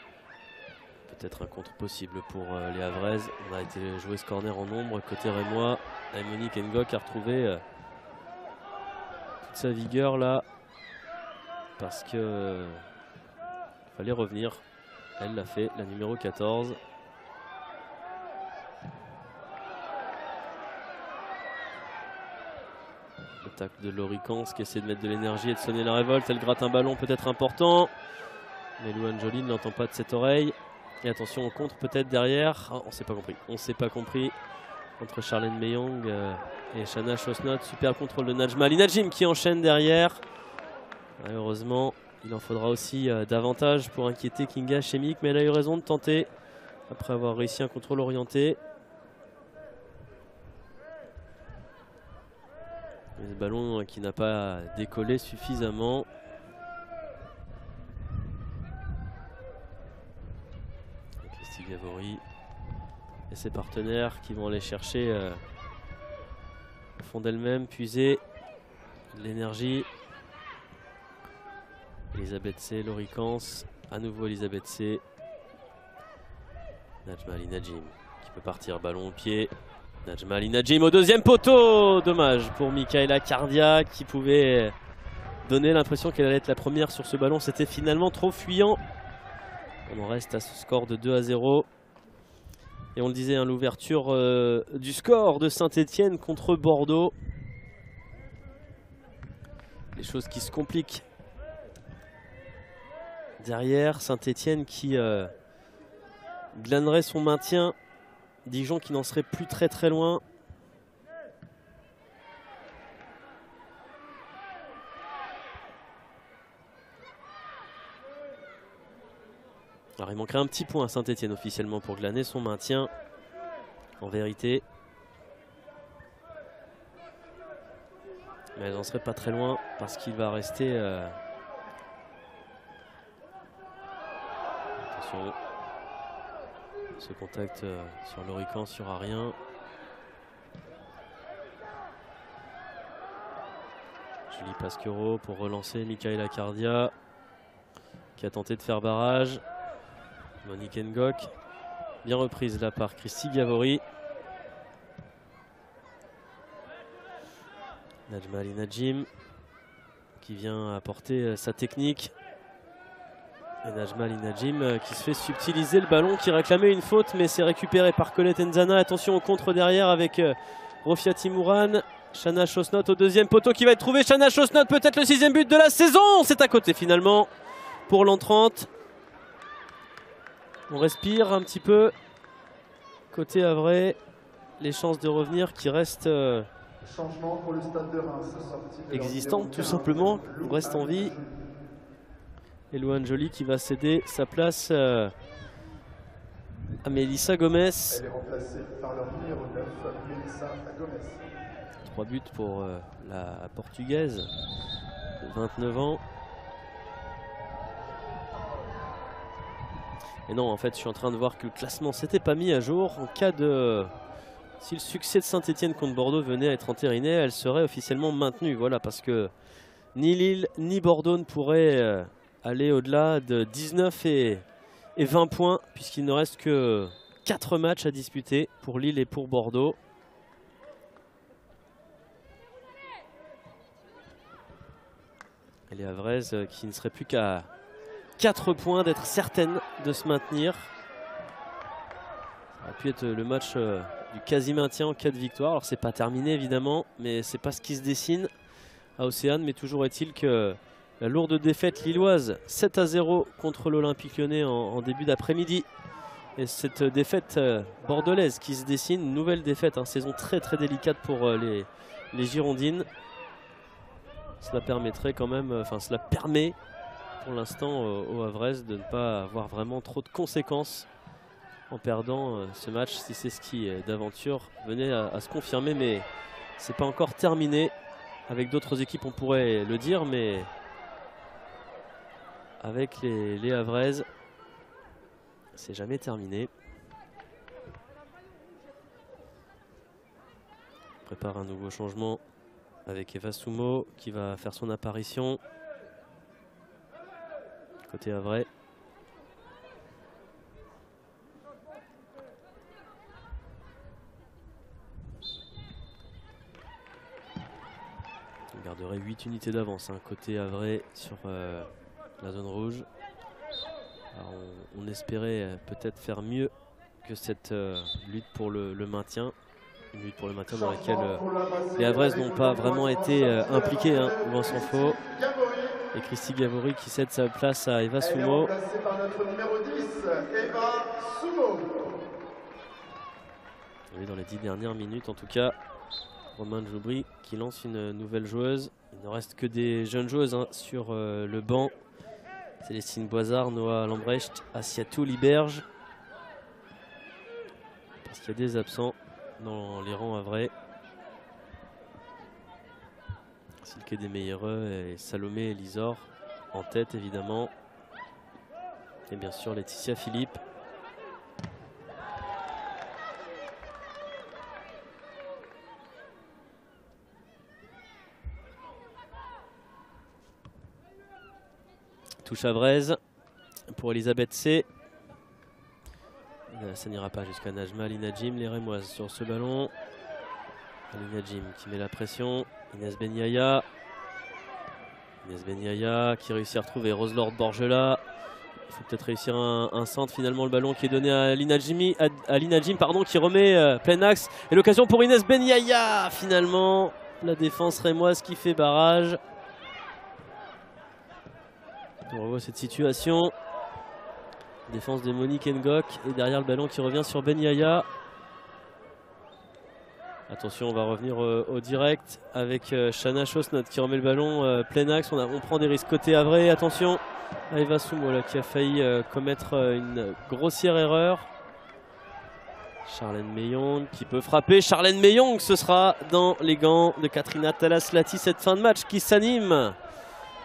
peut-être un contre possible pour les Havraises. On a été jouer ce corner en ombre côté rémois. Et Monique Ngok a retrouvé toute sa vigueur là, parce que fallait revenir. Elle l'a fait, la numéro 14. Le tacle de Laurie Kans qui essaie de mettre de l'énergie et de sonner la révolte. Elle gratte un ballon peut-être important. Mais Louane Joly ne l'entend pas de cette oreille. Et attention, on contre peut-être derrière. Oh, on ne s'est pas compris. On ne s'est pas compris. Entre Charlène Meyong et Shana Chosnot. Super contrôle de Najma Ali Najim qui enchaîne derrière. Malheureusement, il en faudra aussi davantage pour inquiéter Kinga Chemic. Mais elle a eu raison de tenter après avoir réussi un contrôle orienté. Ce ballon qui n'a pas décollé suffisamment. Christy Gavori et ses partenaires qui vont aller chercher au fond d'elle-même, puiser l'énergie. Elisabeth C, Laurie Kans, à nouveau Elisabeth C. Najma Ali Najim qui peut partir, ballon au pied. Najma Ali Najim au deuxième poteau. Dommage pour Michaela Cardia qui pouvait donner l'impression qu'elle allait être la première sur ce ballon. C'était finalement trop fuyant. On en reste à ce score de 2-0. Et on le disait, hein, l'ouverture du score de Saint-Etienne contre Bordeaux. Les choses qui se compliquent. Derrière, Saint-Etienne qui glanerait son maintien. Dijon qui n'en serait plus très loin. il manquerait un petit point à Saint-Etienne officiellement pour glaner son maintien. En vérité. Mais elle n'en serait pas très loin parce qu'il va rester... Attention. Ce contact sur l'Orican sur rien. Julie Pasquero pour relancer Michaela Cardia qui a tenté de faire barrage. Monique Ngok. Bien reprise là par Christy Gavori. Najma Ali Najim qui vient apporter sa technique. Et Najma Ali Najim qui se fait subtiliser le ballon, qui réclamait une faute, mais c'est récupéré par Colette Nzana. Attention au contre derrière avec Rofia Timouran. Shana Chosnot au deuxième poteau qui va être trouvé. Shana Chosnot, peut-être le 6e but de la saison. C'est à côté finalement pour l'entrante. On respire un petit peu. Côté Havrais, les chances de revenir qui restent changement pour le Stade de Reims, existantes tout simplement. On reste en vie. Et Louane Joly qui va céder sa place à Melissa Gomez. Elle est remplacée par leur numéro 9, Melissa Gomez. 3 buts pour la Portugaise de 29 ans. Et non, en fait, je suis en train de voir que le classement s'était pas mis à jour. En cas de... Si le succès de Saint-Etienne contre Bordeaux venait à être entériné, elle serait officiellement maintenue. Voilà, parce que ni Lille ni Bordeaux ne pourraient aller au-delà de 19 et 20 points, puisqu'il ne reste que 4 matchs à disputer pour Lille et pour Bordeaux. Et les Havraises qui ne seraient plus qu'à 4 points d'être certaines de se maintenir. Ça aurait pu être le match du quasi-maintien en cas de victoire. Alors c'est pas terminé évidemment, mais c'est pas ce qui se dessine à Océane. Mais toujours est-il que la lourde défaite lilloise 7-0 contre l'Olympique Lyonnais en début d'après-midi. Et cette défaite bordelaise qui se dessine, une nouvelle défaite, une saison très très délicate pour les Girondines. Cela permettrait quand même, cela permet pour l'instant aux Havraises de ne pas avoir vraiment trop de conséquences en perdant ce match, si c'est ce qui d'aventure venait à se confirmer. Mais c'est pas encore terminé. Avec d'autres équipes on pourrait le dire, mais avec les Havraises c'est jamais terminé. On prépare un nouveau changement avec Eva Sumo qui va faire son apparition côté Havrais. On garderait 8 unités d'avance côté Havrais sur la zone rouge. Alors on espérait peut-être faire mieux que cette lutte pour le maintien. Une lutte pour le maintien dans laquelle les Havraises n'ont pas vraiment été impliquées, loin s'en faut. Et Christy Gavori qui cède sa place à Eva Sumo. Par notre numéro 10, Eva Sumo. Oui, dans les 10 dernières minutes en tout cas. Romain Joubry qui lance une nouvelle joueuse. Il ne reste que des jeunes joueuses sur le banc. Célestine Boisard, Noah Lambrecht, Assiatou Liberge. Parce qu'il y a des absents dans les rangs havrais. Silke Desmeillereux et Salomé Elisor en tête évidemment. Et bien sûr Laetitia Philippe. Touche havraise pour Elisabeth C. Ça n'ira pas jusqu'à Najma Ali Najim, les Rémoises sur ce ballon. Ali Najim qui met la pression. Inès Benyaya. Inès Benyaya qui réussit à retrouver Rose-Laure Borgela. Il faut peut-être réussir un centre. Finalement, le ballon qui est donné à Ali Najim, pardon, qui remet plein axe. Et l'occasion pour Inès Benyaya. Finalement, la défense rémoise qui fait barrage. On revoit cette situation. Défense de Monique Ngok. Et derrière le ballon qui revient sur Benyaya. Attention, on va revenir au direct avec Shana Chosnot qui remet le ballon plein axe. On prend des risques côté Havre. Attention, Eva Sumo qui a failli commettre une grossière erreur. Charlène Meyong qui peut frapper. Charlène Meyong, ce sera dans les gants de Katrina Talaslati. Cette fin de match qui s'anime.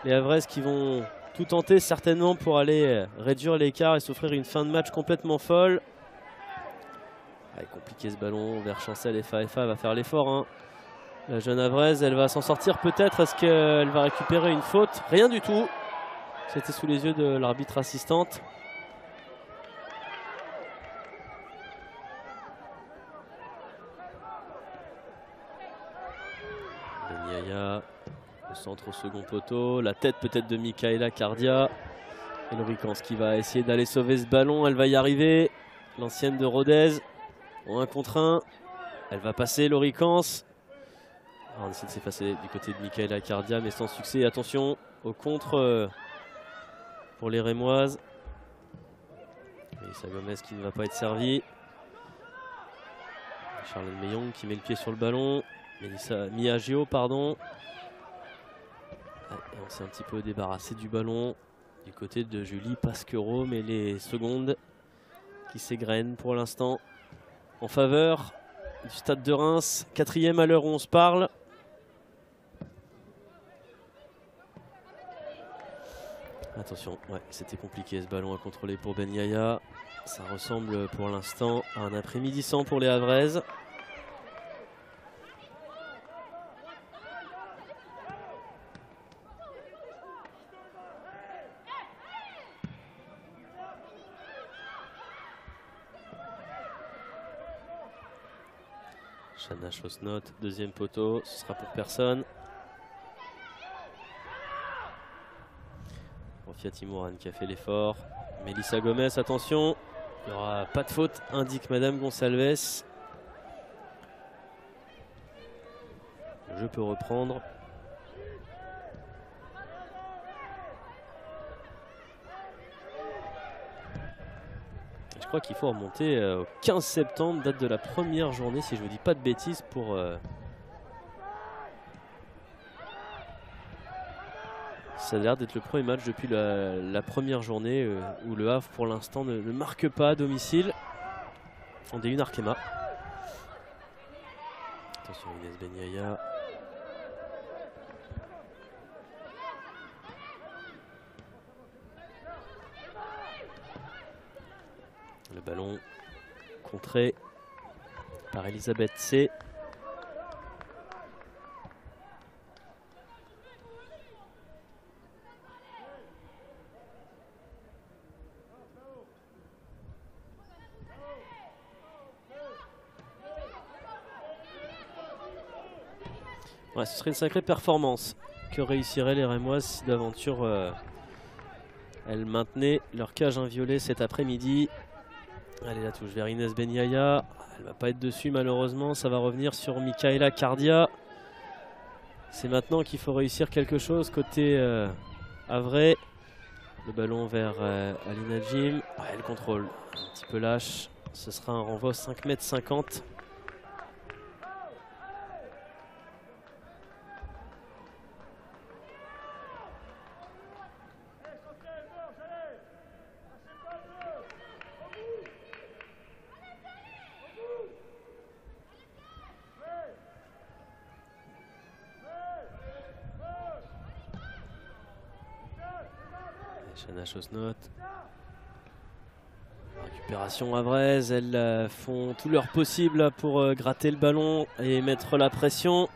Les Havraises qui vont tout tenter certainement pour aller réduire l'écart et s'offrir une fin de match complètement folle. Compliqué ce ballon vers Chancel. FA va faire l'effort. Hein. La jeune Havraise, elle va s'en sortir peut-être. Est-ce qu'elle va récupérer une faute? Rien du tout. C'était sous les yeux de l'arbitre assistante. Yaya, le centre au second poteau, la tête peut-être de Michaela Cardia. Et Loricans qui va essayer d'aller sauver ce ballon, elle va y arriver. L'ancienne de Rodez, en 1 contre 1, elle va passer Loricans. On essaie de s'effacer du côté de Michaela Cardia, mais sans succès. Attention au contre pour les Rémoises. Melissa Gomez qui ne va pas être servie. Charlène Meyong qui met le pied sur le ballon. Mia Gio, pardon. Et on s'est un petit peu débarrassé du ballon du côté de Julie Pasquereau, mais les secondes qui s'égrènent pour l'instant en faveur du Stade de Reims. 4e à l'heure où on se parle. Attention, ouais, c'était compliqué ce ballon à contrôler pour Ben Yaya. Ça ressemble pour l'instant à un après-midi sans pour les Havraises. Shana Chosnot, 2e poteau, ce sera pour personne. Rofia Timouran qui a fait l'effort. Melissa Gomez, attention, il n'y aura pas de faute, indique Madame Gonsalves. Le jeu peut reprendre. Je crois qu'il faut remonter au 15 septembre, date de la première journée, si je ne vous dis pas de bêtises, pour... Ça a l'air d'être le premier match depuis la première journée où le Havre, pour l'instant, ne marque pas à domicile. En D1 Arkema. Attention, Inès Benyaya. Le ballon contré par Elisabeth C. Ouais, ce serait une sacrée performance que réussiraient les Rémoises si d'aventure elles maintenaient leur cage inviolée cet après-midi. Allez, la touche vers Inès Benyaya. Elle ne va pas être dessus malheureusement. Ça va revenir sur Michaela Cardia. C'est maintenant qu'il faut réussir quelque chose côté Havre. Le ballon vers Alina Jim. Ouais, elle contrôle. Un petit peu lâche. Ce sera un renvoi 5,50 m. Shana Chosnot. Récupération havraise, elles font tout leur possible pour gratter le ballon et mettre la pression.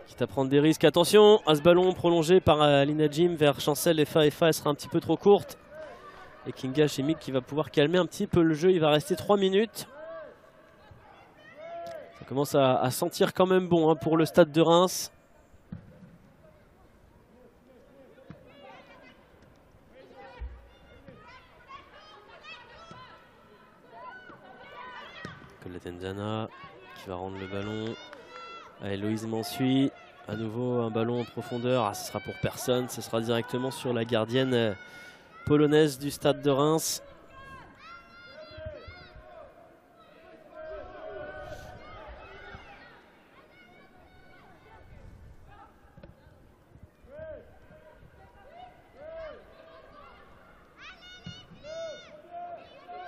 Quitte à prendre des risques. Attention à ce ballon prolongé par Alina Jim vers Chancel. FA, elle sera un petit peu trop courte. Et Kinga Chemique qui va pouvoir calmer un petit peu le jeu. Il va rester 3 minutes. Ça commence à sentir quand même bon hein, pour le Stade de Reims. Tenzana qui va rendre le ballon à Héloïse Mansuy. À nouveau un ballon en profondeur. Ah, ce sera pour personne. Ce sera directement sur la gardienne polonaise du Stade de Reims.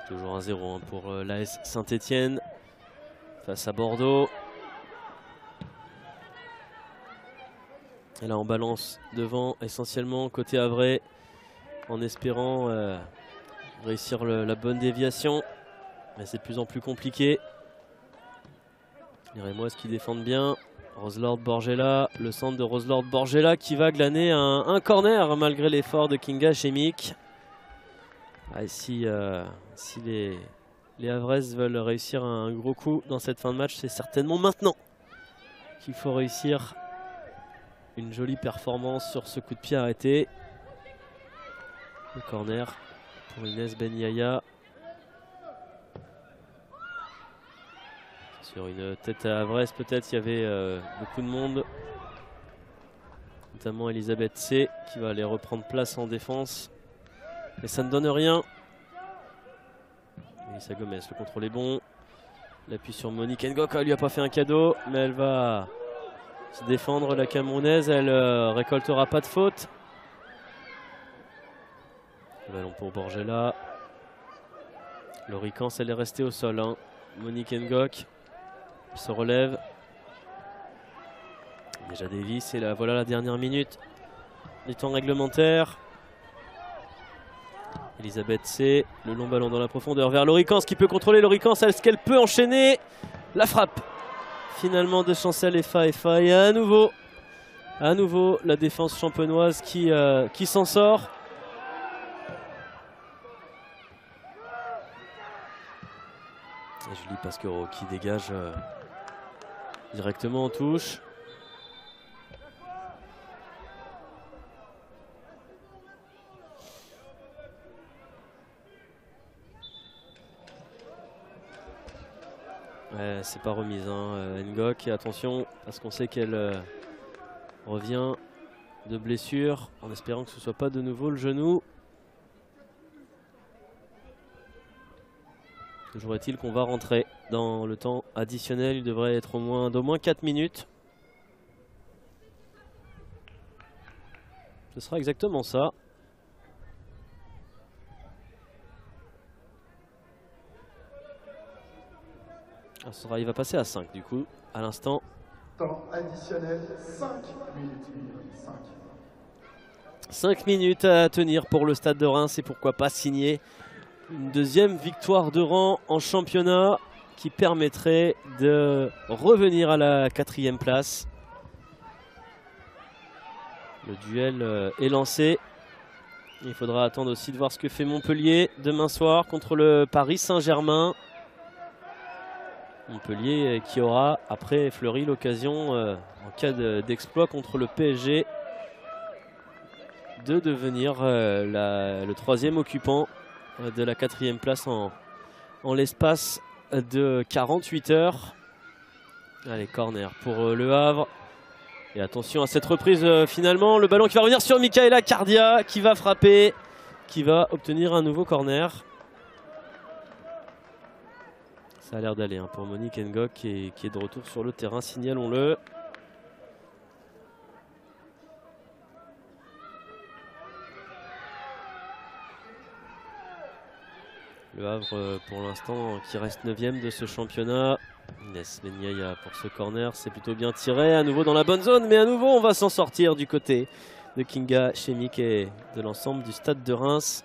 Toujours 1-0 hein, pour l'AS Saint-Etienne face à Bordeaux. Et là on balance devant essentiellement côté Havrais en espérant réussir la bonne déviation. Mais c'est de plus en plus compliqué. Les Rémoises qui défendent bien. Roselord Borgella, le centre de Roselord Borgella qui va glaner un corner malgré l'effort de Kinga Chemic. Ah, si les Havraises veulent réussir un gros coup dans cette fin de match, c'est certainement maintenant qu'il faut réussir une jolie performance sur ce coup de pied arrêté. Le corner pour Inès Ben Yaya. Sur une tête à Havrais, peut-être il y avait beaucoup de monde, notamment Elisabeth C qui va aller reprendre place en défense. Mais ça ne donne rien. Melissa Gomez, le contrôle est bon. L'appui sur Monique Ngok, elle lui a pas fait un cadeau, mais elle va se défendre, la Camerounaise. Elle récoltera pas de faute. Le ballon pour Borgella. Loricans, elle est restée au sol. Hein. Monique Ngok se relève. Déjà Davis et là voilà la dernière minute du temps réglementaire. Elisabeth C, le long ballon dans la profondeur vers Loricans qui peut contrôler Loricans. Est-ce qu'elle peut enchaîner la frappe finalement de Chancel Effa et à nouveau la défense champenoise qui s'en sort. Et Julie Pasquero qui dégage directement en touche. Ouais, c'est pas remise hein. Ngok, attention parce qu'on sait qu'elle revient de blessure en espérant que ce soit pas de nouveau le genou. Toujours est-il qu'on va rentrer dans le temps additionnel. Il devrait être d'au moins 4 minutes. Ce sera exactement ça. Il va passer à 5 du coup, à l'instant. Temps additionnel, 5 minutes. 5 minutes à tenir pour le Stade de Reims et pourquoi pas signer une deuxième victoire de rang en championnat qui permettrait de revenir à la 4e place. Le duel est lancé. Il faudra attendre aussi de voir ce que fait Montpellier demain soir contre le Paris Saint-Germain. Montpellier qui aura, après Fleury, l'occasion, en cas d'exploit contre le PSG, de devenir le 3e occupant de la 4e place en l'espace de 48 heures. Allez, corner pour Le Havre. Et attention à cette reprise finalement. Le ballon qui va revenir sur Michaela Cardia qui va frapper, qui va obtenir un nouveau corner. Ça a l'air d'aller hein, pour Monique Ngok qui est de retour sur le terrain, signalons-le. Le Havre pour l'instant qui reste 9e de ce championnat. Inès Ben Yaya pour ce corner, c'est plutôt bien tiré, à nouveau dans la bonne zone, mais à nouveau on va s'en sortir du côté de Kinga Chemic et de l'ensemble du Stade de Reims.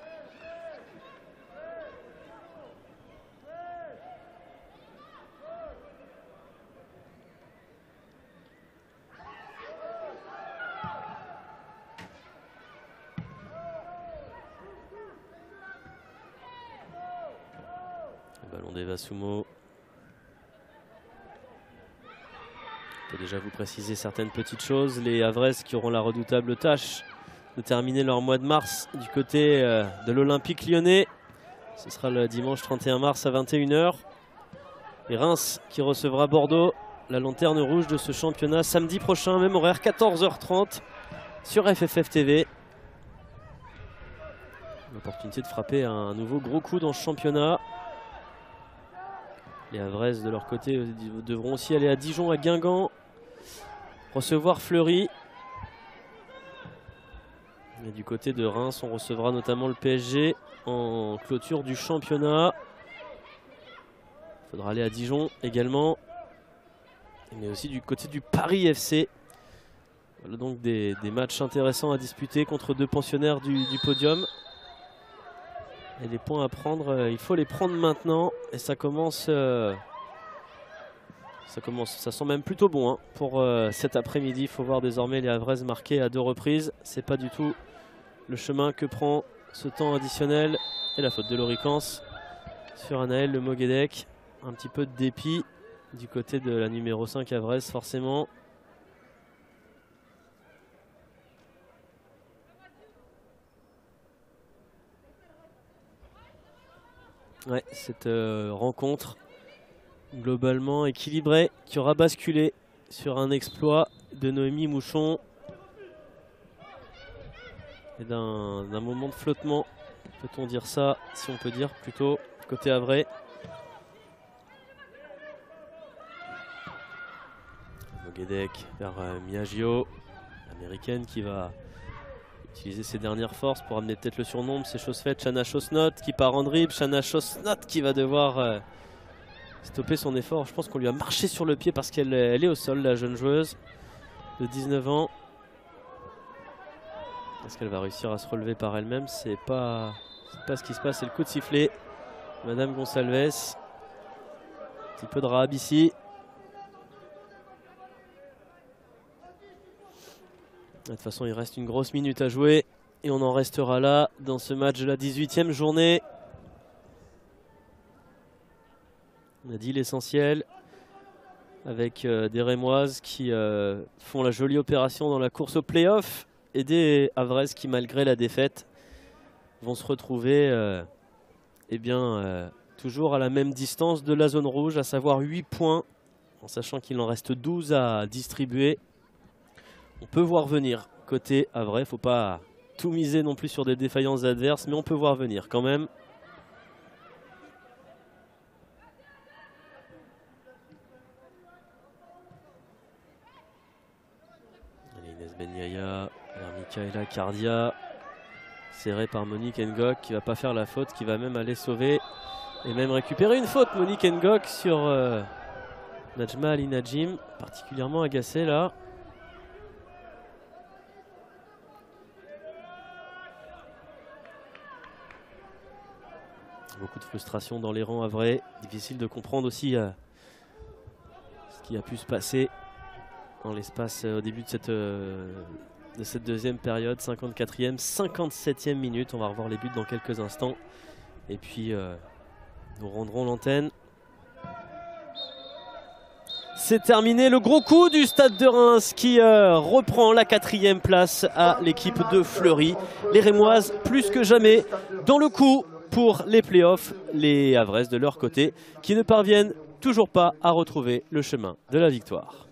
Le ballon d'Eva Sumo. Je peux déjà vous préciser certaines petites choses. Les Havraises qui auront la redoutable tâche de terminer leur mois de mars du côté de l'Olympique Lyonnais. Ce sera le dimanche 31 mars à 21 h. Et Reims qui recevra Bordeaux, la lanterne rouge de ce championnat, samedi prochain, même horaire, 14 h 30 sur FFF TV. L'opportunité de frapper un nouveau gros coup dans ce championnat. Les Havraises de leur côté devront aussi aller à Dijon, à Guingamp, recevoir Fleury. Et du côté de Reims, on recevra notamment le PSG en clôture du championnat. faudra aller à Dijon également. Mais aussi du côté du Paris FC. Voilà donc des matchs intéressants à disputer contre deux pensionnaires du podium. Et les points à prendre, il faut les prendre maintenant. Et ça commence, ça sent même plutôt bon hein, pour cet après-midi. Il faut voir désormais les Havraises marquer à 2 reprises. C'est pas du tout le chemin que prend ce temps additionnel. Et la faute de Loricans sur Anaël Le Moguedec. Un petit peu de dépit du côté de la numéro 5 Havraise forcément. Ouais, cette rencontre globalement équilibrée qui aura basculé sur un exploit de Noémie Mouchon et d'un moment de flottement, peut-on dire ça, si on peut dire plutôt, côté Havrais. Moguedec vers Miagio, l'américaine qui va utiliser ses dernières forces pour amener peut-être le surnombre. C'est chose faite. Shana Chosnot qui part en dribble. Shana Chosnot qui va devoir stopper son effort. Je pense qu'on lui a marché sur le pied parce qu'elle est au sol, la jeune joueuse de 19 ans. Est-ce qu'elle va réussir à se relever par elle-même? C'est pas ce qui se passe. C'est le coup de sifflet. Madame Gonçalves. Un petit peu de rab ici. De toute façon, il reste une grosse minute à jouer et on en restera là dans ce match de la 18e journée. On a dit l'essentiel avec des Rémoises qui font la jolie opération dans la course au play-off et des Havraises qui, malgré la défaite, vont se retrouver toujours à la même distance de la zone rouge, à savoir 8 points, en sachant qu'il en reste 12 à distribuer. On peut voir venir côté Havrais, il ne faut pas tout miser non plus sur des défaillances adverses, mais on peut voir venir quand même. Allez, Inès Benyaya vers Michaela Cardia, serrée par Monique Ngok qui ne va pas faire la faute, qui va même aller sauver et même récupérer une faute. Monique Ngok sur Najma Ali Najim, particulièrement agacée là. Beaucoup de frustration dans les rangs havrais. Difficile de comprendre aussi ce qui a pu se passer dans l'espace au début de cette deuxième période. 54e, 57e minute. On va revoir les buts dans quelques instants. Et puis nous rendrons l'antenne. C'est terminé, le gros coup du Stade de Reims qui reprend la 4e place à l'équipe de Fleury. Les Rémoises plus que jamais dans le coup pour les playoffs, les Havraises de leur côté qui ne parviennent toujours pas à retrouver le chemin de la victoire.